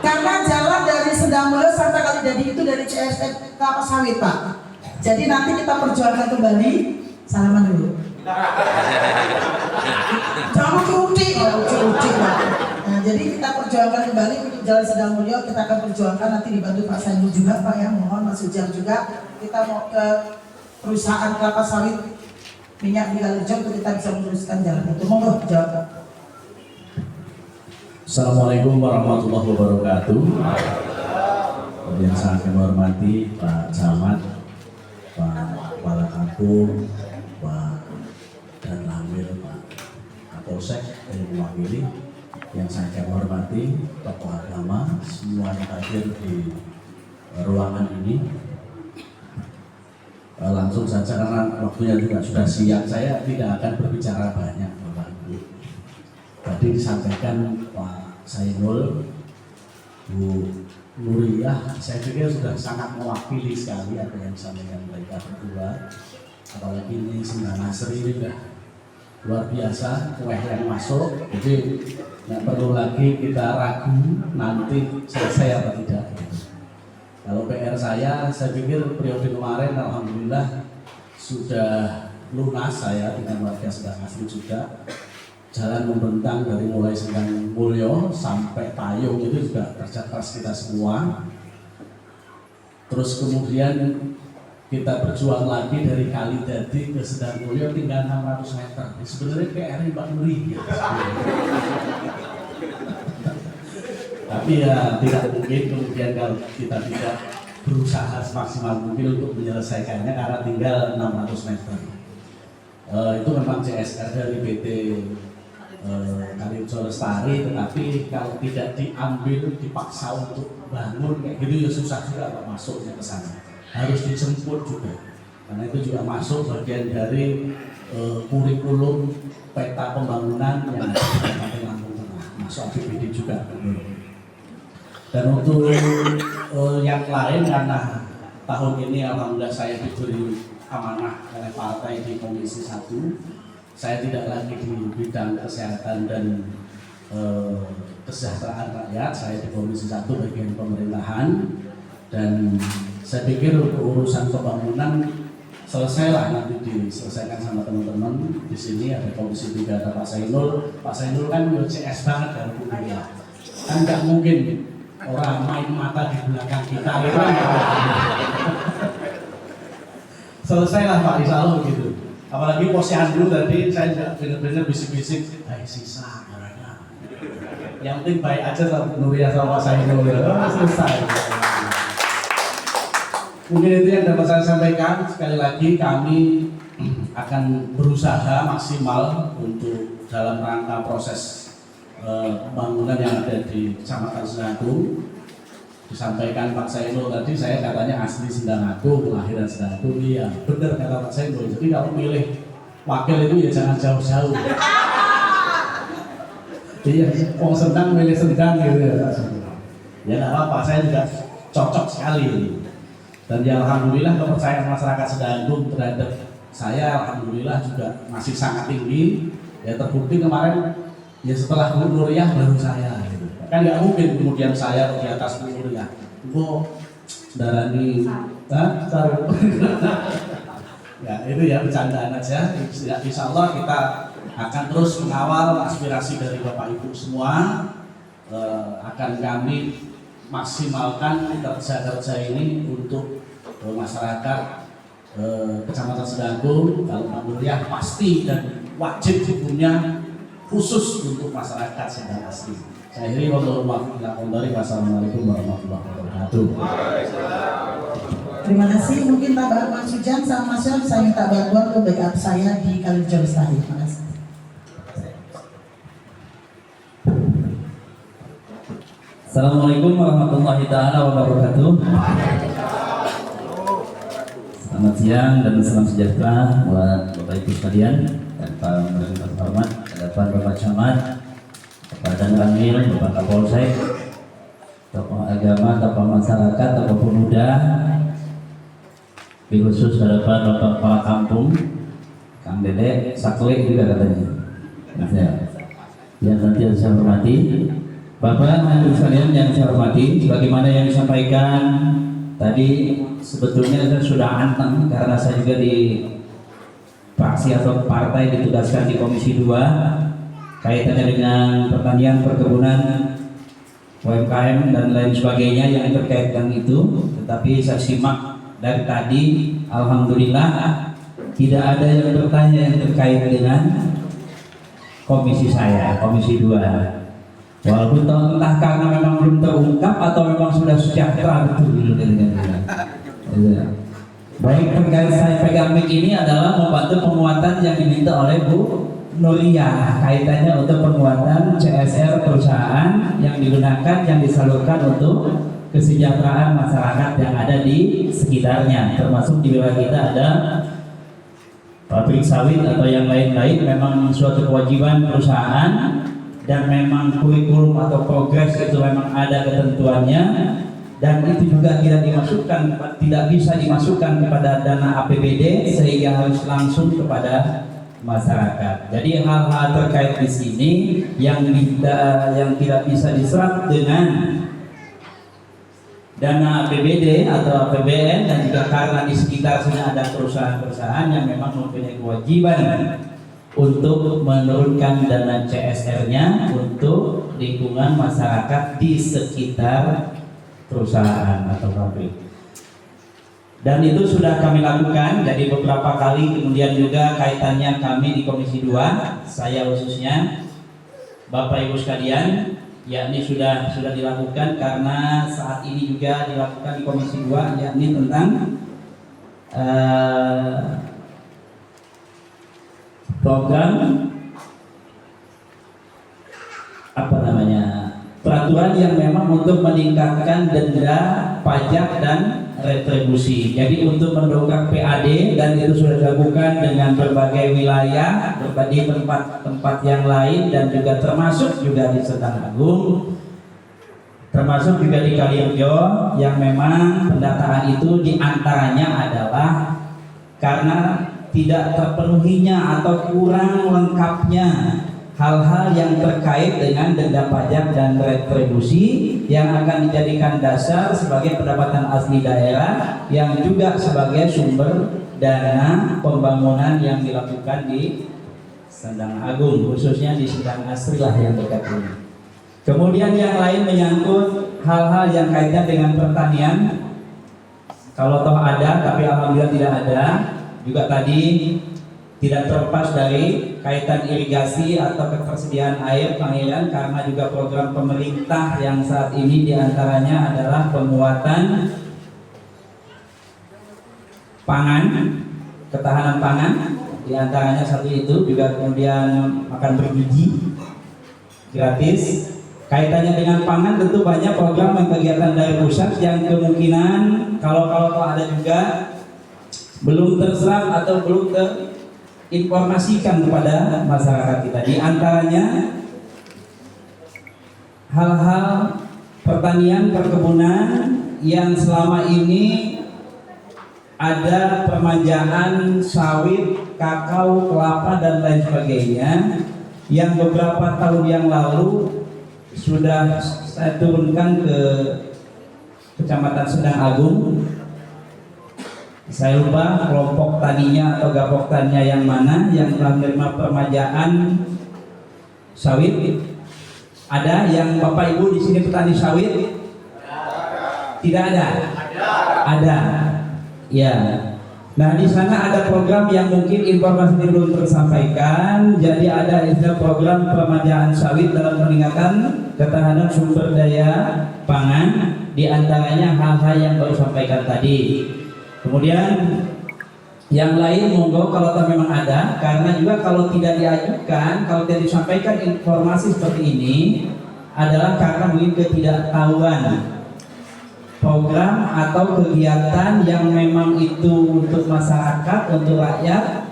Karena jalan dari Sedang Mulyo sampai Kalidadi itu dari CSF Kelapa Sawit Pak. Jadi nanti kita perjuangkan kembali. Salaman dulu. Jangan cuti, Pak. Nah, jadi kita perjuangkan kembali untuk jalan Sedang Mulyo. Kita akan perjuangkan nanti dibantu Pak Saiful juga Pak ya. Mohon Mas Ujang juga. Kita mau ke perusahaan kelapa sawit minyak di Kalirejo untuk kita bisa meneruskan jalan itu. Monggo jawab. Assalamualaikum warahmatullahi wabarakatuh. Yang sangat kami hormati Pak Camat, Pak Kepala Kampung, Pak Dan Lamil, Pak Kapolsek yang mewakili, yang saya hormati, tokoh agama, semua yang hadir di ruangan ini. Langsung saja karena waktunya juga sudah siang, saya tidak akan berbicara banyak Bapak Ibu. Tadi disampaikan Pak Sainul, Bu Nuriyah, saya pikir sudah sangat mewakili sekali apa yang disampaikan mereka berdua. Apalagi ini Sendang Asri ini sudah luar biasa, kue yang masuk, jadi nggak perlu lagi kita ragu nanti selesai atau tidak. Kalau PR saya pikir periode kemarin alhamdulillah sudah lunas saya dengan warga Sendang Asri juga. Jalan membentang dari mulai Sendang Mulyo sampai Payung itu juga kerja keras kita semua. Terus kemudian kita berjuang lagi dari Kalidadi ke Sendang Mulyo tinggal 600 meter. Sebenarnya PR Mbak Nuri. Tapi ya tidak mungkin kemudian kalau kita tidak berusaha semaksimal mungkin untuk menyelesaikannya karena tinggal 600 meter. Itu memang CSR dari PT Kaliurjo Lestari, tetapi kalau tidak diambil, dipaksa untuk bangun kayak gitu ya susah juga Pak masuknya ke sana. Harus dijemput juga, karena itu juga masuk bagian dari kurikulum peta pembangunan yang ada di Kabupaten Lampung Tengah, masuk APBD juga. Dan untuk yang lain, karena tahun ini alhamdulillah saya diberi amanah oleh partai di Komisi 1, saya tidak lagi di bidang kesehatan dan kesejahteraan rakyat, saya di Komisi 1 bagian pemerintahan. Dan saya pikir untuk urusan pembangunan selesailah nanti diselesaikan sama teman-teman. Di sini ada Komisi 3, ada Pak Sainul. Pak Sainul kan CS banget dari kuliah, kan nggak mungkin orang main mata di belakang kita gitu. Selesailah Pak, insya Allah gitu. Apalagi posyandu tadi saya juga benar-benar bisik-bisik, baik sisa orangnya. Yang penting baik aja sama Nuriyah sama Sainul, selesai. Mungkin itu yang dapat saya sampaikan. Sekali lagi kami akan berusaha maksimal untuk dalam rangka proses pembangunan yang ada di Kecamatan Sendang Agung. Disampaikan Pak Sainul tadi, saya katanya asli Sendang Agung, kelahiran Sendang Agung. Iya, benar kata Pak Sainul. Jadi kalau milih wakil itu ya jangan jauh-jauh. Iya, mau Sendang milih Sendang gitu ya. Ya nggak apa-apa, saya juga cocok sekali. Dan ya alhamdulillah kepercayaan masyarakat Sendang Agung terhadap saya alhamdulillah juga masih sangat tinggi. Ya terbukti kemarin ya setelah Bu Nuriyah baru saya gitu. Kan nggak mungkin kemudian saya di atas Bu Nuriyah. Kok darani ya itu ya bercandaan aja. Insya Allah kita akan terus mengawal aspirasi dari Bapak Ibu semua. Akan kami maksimalkan kerja-kerja ini untuk masyarakat Kecamatan Sendang Agung. Kalau Pak Nuriyah pasti dan wajib punya khusus untuk masyarakat Sendang Asri. Saya akhiri wassalamualaikum warahmatullahi wabarakatuh. Terima kasih. Mungkin Pak Mas Sujan sama Mas Yon, saya minta bantuan untuk backup saya di Kaliurjo Lestari. Terima kasih. Assalamualaikum warahmatullahi taala wabarakatuh. Selamat siang dan salam sejahtera buat Bapak Ibu sekalian dan para pemerintah terhormat, hadapan Bapak Camat, Bapak Dan Ramil, Bapak Kapolsek, tokoh agama, tokoh masyarakat, tokoh pemuda, khusus hadapan Bapak Kepala Kampung, Kang Dede, Sakle juga katanya. Yang nanti saya hormati, Bapak Ibu sekalian yang saya hormati, sebagaimana yang disampaikan tadi, sebetulnya saya sudah anteng karena saya juga di fraksi atau partai ditugaskan di Komisi 2 kaitannya dengan pertanian, perkebunan, UMKM dan lain sebagainya yang terkait dengan itu. Tetapi saya simak dari tadi, alhamdulillah tidak ada yang bertanya yang terkait dengan komisi saya, Komisi 2. Walaupun entah karena memang belum terungkap atau memang sudah sejahtera betul dengan baik. Terkait saya pegang mic ini adalah membantu penguatan yang diminta oleh Bu Nuriyah kaitannya untuk penguatan CSR perusahaan yang digunakan, yang disalurkan untuk kesejahteraan masyarakat yang ada di sekitarnya, termasuk di wilayah kita ada pabrik sawit atau yang lain-lain. Memang suatu kewajiban perusahaan dan memang kurikulum atau progres itu memang ada ketentuannya, dan itu juga tidak bisa dimasukkan kepada dana APBD sehingga harus langsung kepada masyarakat. Jadi hal-hal terkait di sini yang tidak bisa diserap dengan dana APBD atau APBN, dan juga karena di sekitar sini ada perusahaan-perusahaan yang memang mempunyai kewajiban untuk menurunkan dana CSR-nya untuk lingkungan masyarakat di sekitar perusahaan atau pabrik. Dan itu sudah kami lakukan jadi beberapa kali. Kemudian juga kaitannya kami di Komisi 2, saya khususnya, Bapak Ibu sekalian, yakni sudah dilakukan karena saat ini juga dilakukan di Komisi 2, yakni tentang program peraturan yang memang untuk meningkatkan denda pajak dan retribusi. Jadi untuk mendongkrak PAD, dan itu sudah dilakukan dengan berbagai wilayah, berbagai tempat-tempat yang lain, dan juga termasuk juga di Sendang Agung, termasuk juga di Kalirejo, yang memang pendataan itu diantaranya adalah karena tidak terpenuhinya atau kurang lengkapnya hal-hal yang terkait dengan denda pajak dan retribusi yang akan dijadikan dasar sebagai pendapatan asli daerah yang juga sebagai sumber dana pembangunan yang dilakukan di Sendang Agung, khususnya di Sendang Asri lah yang dekat ini. Kemudian yang lain menyangkut hal-hal yang kaitan dengan pertanian. Kalau toh ada, tapi alhamdulillah tidak ada. Juga tadi tidak terlepas dari kaitan irigasi atau ketersediaan air pengairan, karena juga program pemerintah yang saat ini diantaranya adalah penguatan pangan, ketahanan pangan, diantaranya satu itu, juga kemudian makan bergizi gratis. Kaitannya dengan pangan tentu banyak program dan kegiatan dari pusat yang kemungkinan kalau ada juga belum terserap atau belum terinformasikan kepada masyarakat kita. Di antaranya hal-hal pertanian, perkebunan yang selama ini ada permanjaan sawit, kakao, kelapa dan lain sebagainya, yang beberapa tahun yang lalu sudah saya turunkan ke Kecamatan Sendang Agung. Saya lupa kelompok taninya atau gapok taninya yang mana yang telah menerima permajaan sawit. Ada yang Bapak Ibu di sini petani sawit? Tidak ada? Ada. Ya. Nah, di sana ada program yang mungkin informasi belum tersampaikan. Jadi ada istilah program permajaan sawit dalam peningkatan ketahanan sumber daya pangan. Di antaranya hal-hal yang baru sampaikan tadi. Kemudian yang lain monggo kalau memang ada, karena juga kalau tidak diajukan, kalau tidak disampaikan informasi seperti ini adalah karena mungkin ketidaktahuan program atau kegiatan yang memang itu untuk masyarakat, untuk rakyat,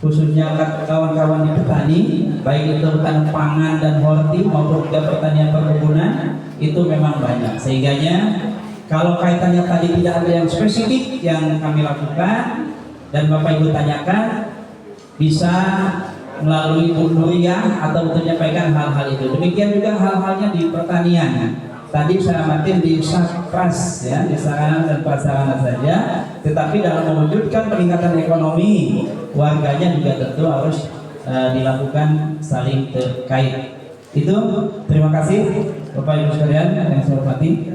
khususnya kawan-kawan di petani, baik itu hutan pangan dan horti maupun juga pertanian perkebunan, itu memang banyak. Sehingganya kalau kaitannya tadi tidak ada yang spesifik yang kami lakukan dan Bapak Ibu tanyakan, bisa melalui Bu Nuriyah atau untuk menyampaikan hal-hal itu. Demikian juga hal-halnya di pertanian. Tadi saya amatin di Sakpras, ya, di sarana dan prasarana saja, tetapi dalam mewujudkan peningkatan ekonomi warganya juga tentu harus dilakukan saling terkait. Itu terima kasih Bapak Ibu sekalian yang saya hormati.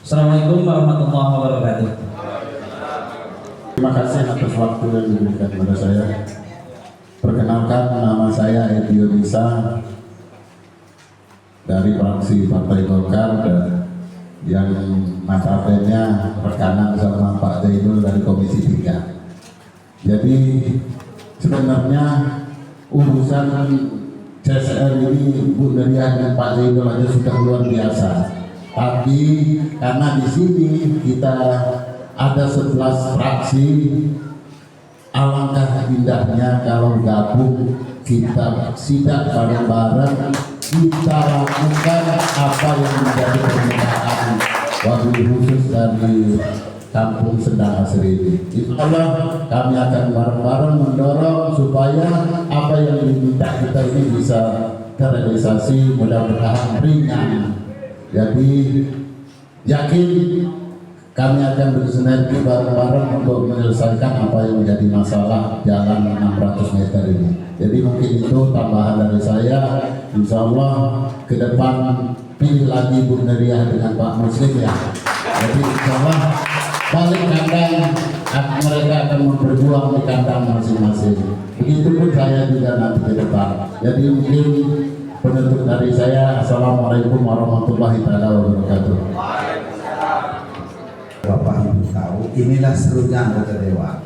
Assalamualaikum warahmatullahi wabarakatuh. Terima kasih atas waktu yang diberikan kepada saya. Perkenalkan, nama saya Edi Yunisa dari fraksi Partai Golkar, dan yang notabene rekanan sama Pak Zainul dari Komisi 3. Jadi sebenarnya urusan CSR ini Bu Meriah dan Pak Zainul aja sudah luar biasa. Tapi karena di sini kita ada 11 fraksi, alangkah indahnya kalau gabung kita sidak bareng-bareng, kita lakukan apa yang menjadi permintaan wabil khusus dari Kampung Sendang Asri ini. Insyaallah kami akan bareng-bareng mendorong supaya apa yang diminta kita ini bisa terrealisasi, mudah-mudahan ringan. Jadi yakin kami akan bersinergi bareng-bareng untuk menyelesaikan apa yang menjadi masalah jalan 600 meter ini. Jadi mungkin itu tambahan dari saya. Insya Allah ke depan pilih lagi Bu Meriah dengan Pak Muslim ya. Jadi insya Allah balik kandang, mereka akan berjuang di kandang masing-masing. Begitupun saya juga nanti ke depan. Jadi mungkin penutup dari saya. Assalamualaikum warahmatullahi wabarakatuh. Bapak Ibu tahu, inilah serunya anggota dewan.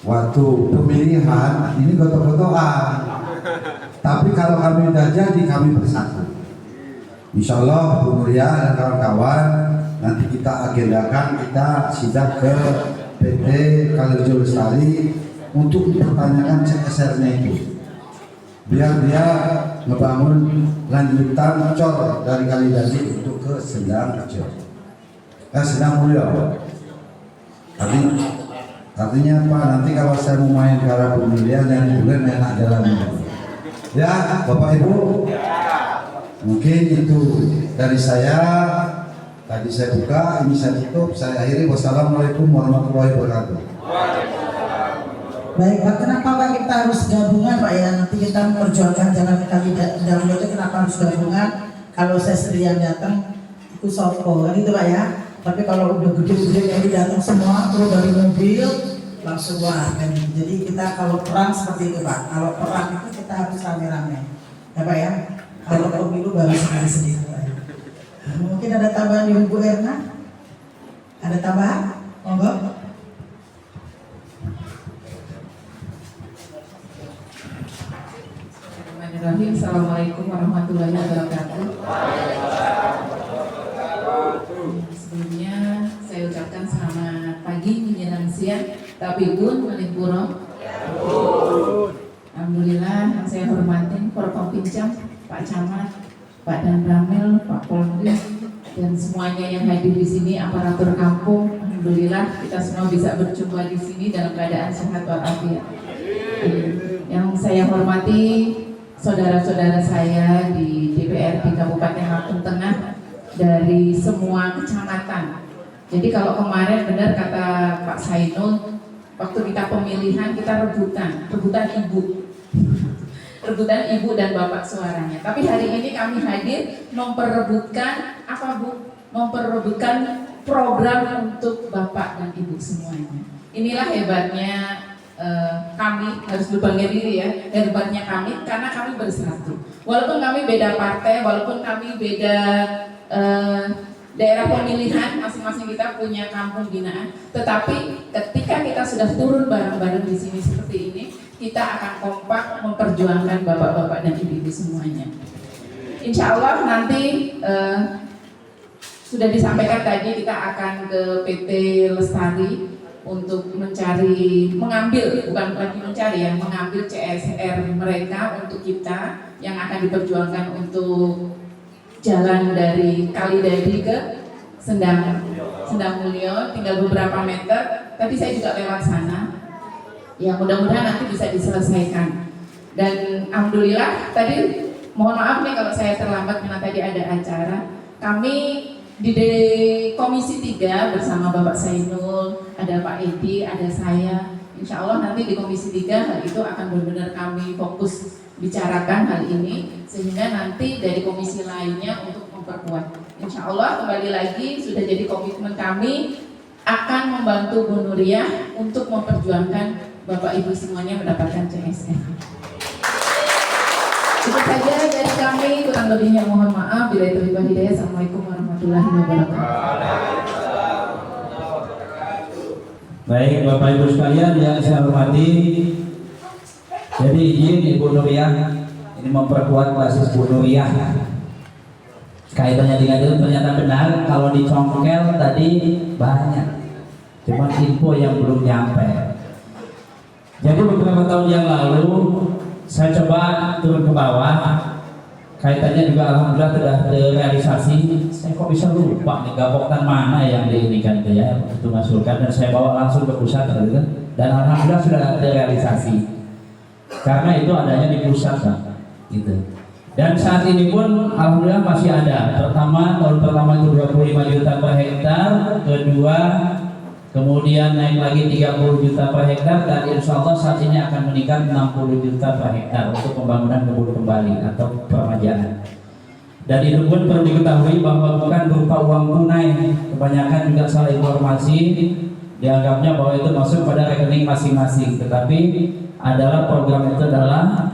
Waktu pemilihan ini gotok-gotokan, tapi kalau kami sudah jadi kami bersatu. Insya Allah Bu Meriah dan kawan-kawan nanti kita agendakan, kita sidak ke PT Kalirejo Lestari untuk mempertanyakan CSR-nya itu, biar dia ngebangun lanjutan cor dari Kalidadi untuk ke Sendang Rejo. Sedang mulia. Artinya apa? Nanti kalau saya mau main ke arah pemilihan dan bulan enak jalannya. Ya, Bapak Ibu. Mungkin itu dari saya. Tadi saya buka, ini saya tutup, saya akhiri. Wassalamualaikum warahmatullahi wabarakatuh. Baik Pak, kenapa Pak kita harus gabungan Pak ya? Nanti kita memperjuangkan jalan kali dahulu itu kenapa harus gabungan? Kalau saya sendirian datang, itu sopo, kan itu Pak ya? Tapi kalau udah gede-gede kayak datang semua, terus dari mobil langsung wah kan. Jadi kita kalau perang seperti itu Pak. Kalau perang itu kita harus rame-rame, ya Pak ya. Kalau pemilu baru sendiri-sendiri. Mungkin ada tambahan di Bu Erna? Ada tambahan? Monggo. Bismillahirrahmanirrahim. Assalamualaikum warahmatullahi wabarakatuh. Sebelumnya saya ucapkan selamat pagi menjelang siang, tapi pun melipuro. Alhamdulillah, yang saya hormatin Forkompinjam, Pak Camat, Pak Dan Ramil, Pak Polri, dan semuanya yang hadir di sini, aparatur kampung. Alhamdulillah kita semua bisa berjumpa di sini dalam keadaan sehat walafiat. Yang saya hormati saudara-saudara saya di DPRD Kabupaten Lampung Tengah dari semua kecamatan. Jadi kalau kemarin benar kata Pak Zainul, waktu kita pemilihan kita rebutan ibu dan bapak suaranya. Tapi hari ini kami hadir memperebutkan apa Bu? Memperebutkan program untuk bapak dan ibu semuanya. Inilah hebatnya kami, harus berbangga diri ya, hebatnya kami karena kami bersatu. Walaupun kami beda partai, walaupun kami beda daerah pemilihan, masing-masing kita punya kampung binaan, tetapi ketika kita sudah turun bareng-bareng di sini seperti ini, kita akan kompak memperjuangkan bapak-bapak dan ibu-ibu semuanya. Insya Allah nanti sudah disampaikan tadi kita akan ke PT Lestari untuk mengambil CSR mereka untuk kita yang akan diperjuangkan untuk jalan dari Kalidadi ke Sendang Mulyo, tinggal beberapa meter. Tadi saya juga lewat sana. Ya mudah-mudahan nanti bisa diselesaikan. Dan alhamdulillah tadi mohon maaf nih kalau saya terlambat karena tadi ada acara. Kami di Komisi 3 bersama Bapak Zainul, ada Pak Edi, ada saya. Insya Allah nanti di Komisi 3 hal itu akan benar-benar kami fokus bicarakan hal ini, sehingga nanti dari komisi lainnya untuk memperkuat. Insya Allah kembali lagi sudah jadi komitmen kami akan membantu Bu Nuriyah untuk memperjuangkan Bapak Ibu semuanya mendapatkan CSR. Itu saja dari kami, kurang lebihnya mohon maaf. Bila itu hidayah. Assalamualaikum warahmatullahi wabarakatuh. Baik Bapak Ibu sekalian yang saya hormati, Jadi izin Ibu Nuriyah, ini memperkuat basis Bu Nuriyah. Kaitannya dengan itu ternyata benar, kalau dicongkel tadi banyak, cuma info yang belum nyampe. Jadi beberapa tahun yang lalu saya coba turun ke bawah, kaitannya juga alhamdulillah sudah terrealisasi. Saya kok bisa lupa nih gapoktan mana yang diinikan itu ya, itu masukkan dan saya bawa langsung ke pusat gitu. Dan alhamdulillah sudah terrealisasi. Karena itu adanya di pusat kan, gitu. Dan saat ini pun alhamdulillah masih ada. Tahun pertama itu 25 juta per hektar, kedua kemudian naik lagi 30 juta per hektar, dan insya Allah saat ini akan meningkat 60 juta per hektar untuk pembangunan kebun kembali atau permajaan. Dan itu pun perlu diketahui bahwa bukan berupa uang tunai, kebanyakan juga salah informasi, dianggapnya bahwa itu masuk pada rekening masing-masing, tetapi adalah program itu adalah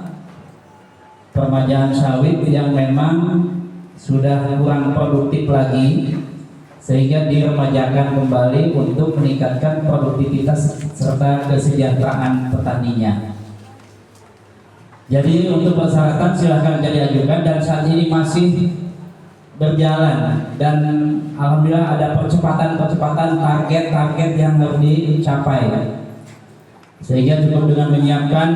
permajaan sawit yang memang sudah kurang produktif lagi, sehingga diremajakan kembali untuk meningkatkan produktivitas serta kesejahteraan petaninya. Jadi untuk persyaratan silahkan jadi ajukan, dan saat ini masih berjalan, dan alhamdulillah ada percepatan target yang harus dicapai, sehingga cukup dengan menyiapkan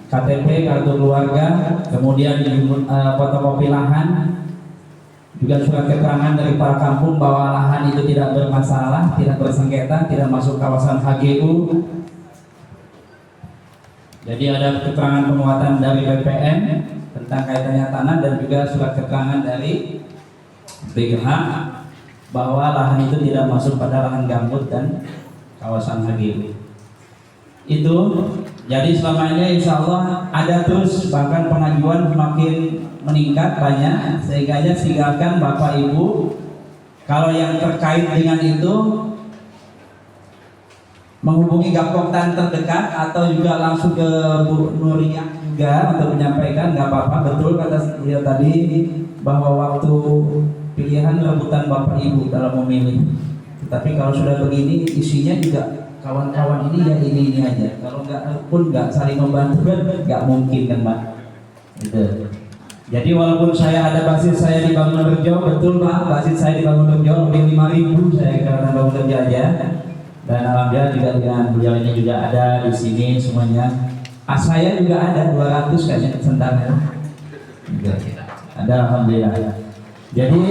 KTP, kartu keluarga, kemudian fotokopi lahan, juga surat keterangan dari para kampung bahwa lahan itu tidak bermasalah, tidak bersengketa, tidak masuk kawasan HGU. Jadi ada keterangan penguatan dari BPN tentang kaitannya tanah, dan juga surat keterangan dari BGH bahwa lahan itu tidak masuk pada lahan gambut dan kawasan HGU. Itu jadi selama ini insya Allah ada terus, bahkan pengajuan semakin meningkat banyak, sehingga silakan Bapak Ibu kalau yang terkait dengan itu menghubungi Gapoktan terdekat atau juga langsung ke Bu Nuriyah juga untuk menyampaikan, nggak apa-apa. Betul kata beliau tadi bahwa waktu pilihan rebutan Bapak Ibu dalam memilih, tetapi kalau sudah begini isinya juga kawan-kawan ini ya ini aja. Kalau nggak saling membantu kan nggak mungkin kan Pak. Gitu. Jadi walaupun saya ada basis saya di Bangunrejo, betul Pak, basis saya di Bangunrejo lebih 5.000 saya karena Bangunrejo aja. Dan alhamdulillah juga dengan beliau ini juga ada di sini semuanya. Saya juga ada 200 kayaknya sentangnya. Ada alhamdulillah. Jadi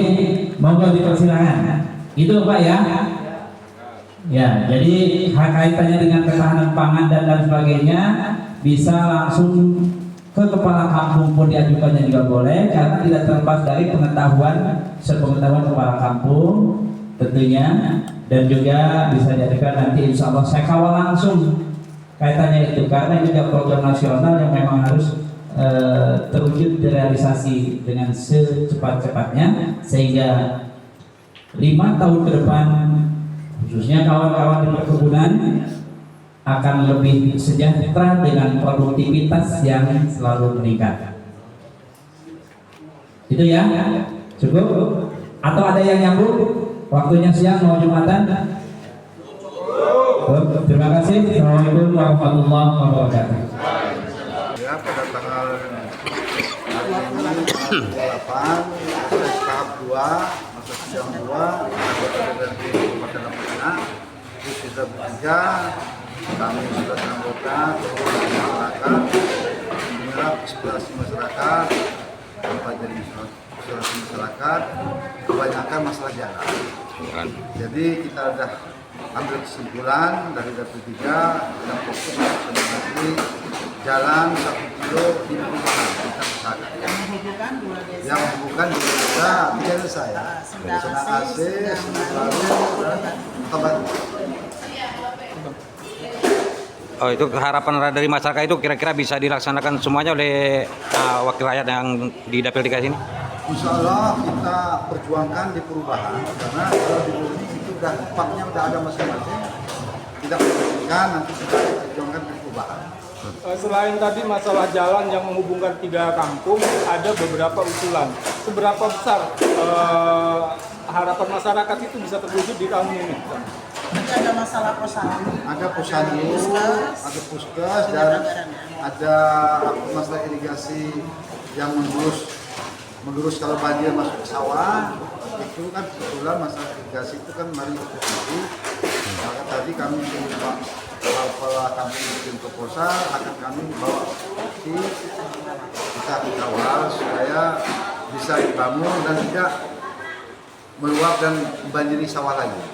monggo dipersilakan. Itu Pak ya. Ya, jadi kaitannya dengan ketahanan pangan dan lain sebagainya bisa langsung ke kepala kampung pun diajukannya juga boleh, karena tidak terlepas dari sepengetahuan kepala kampung tentunya, dan juga bisa diajukan nanti insya Allah saya kawal langsung kaitannya itu, karena ini juga program nasional yang memang harus terwujud direalisasi dengan secepat-cepatnya, sehingga 5 tahun ke depan khususnya kawan-kawan di perkebunan akan lebih sejahtera dengan produktivitas yang selalu meningkat. Itu ya, cukup? Atau ada yang nyambung? Waktunya siang mau Jumatan? Terima kasih. Assalamualaikum warahmatullahi wabarakatuh. Ya, pada tanggal 8 tahap 2 masa sidang 2 anggota DPRD Kabupaten Lampung terus kita bekerja, kami sudah anggota seluruh masyarakat menyerap aspirasi masyarakat, apa jadi aspirasi masyarakat kebanyakan masalah jalan. Jadi kita sudah ambil kesimpulan dari Dapil 3 yang fokus konsentrasi jalan 1 kilo di perumahan kita usahakan. Yang menghubungkan dua desa, 3 desa ya. Senang AC, Senang Kabar. Oh, itu harapan dari masyarakat itu kira-kira bisa dilaksanakan semuanya oleh wakil rakyat yang di Dapil 3 sini? Insya Allah kita perjuangkan di perubahan, karena kalau di Bumi itu udah tempatnya udah ada masing-masing. Kita perjuangkan, nanti kita perjuangkan di perubahan. Selain tadi masalah jalan yang menghubungkan 3 kampung, ada beberapa usulan. Seberapa besar harapan masyarakat itu bisa terwujud di tahun ini? Nanti ada masalah posyandu. Ada posyandu, ada puskes, dan ada masalah irigasi yang mengerus kalau banjir masuk ke sawah. Itu kan kebetulan masalah irigasi itu kan mari diskusi. Maka tadi kami di Pak Kepala Kampung bikin proposal, akan kami bawa kita kawal supaya bisa dibangun dan tidak meluap dan membanjiri sawah lagi.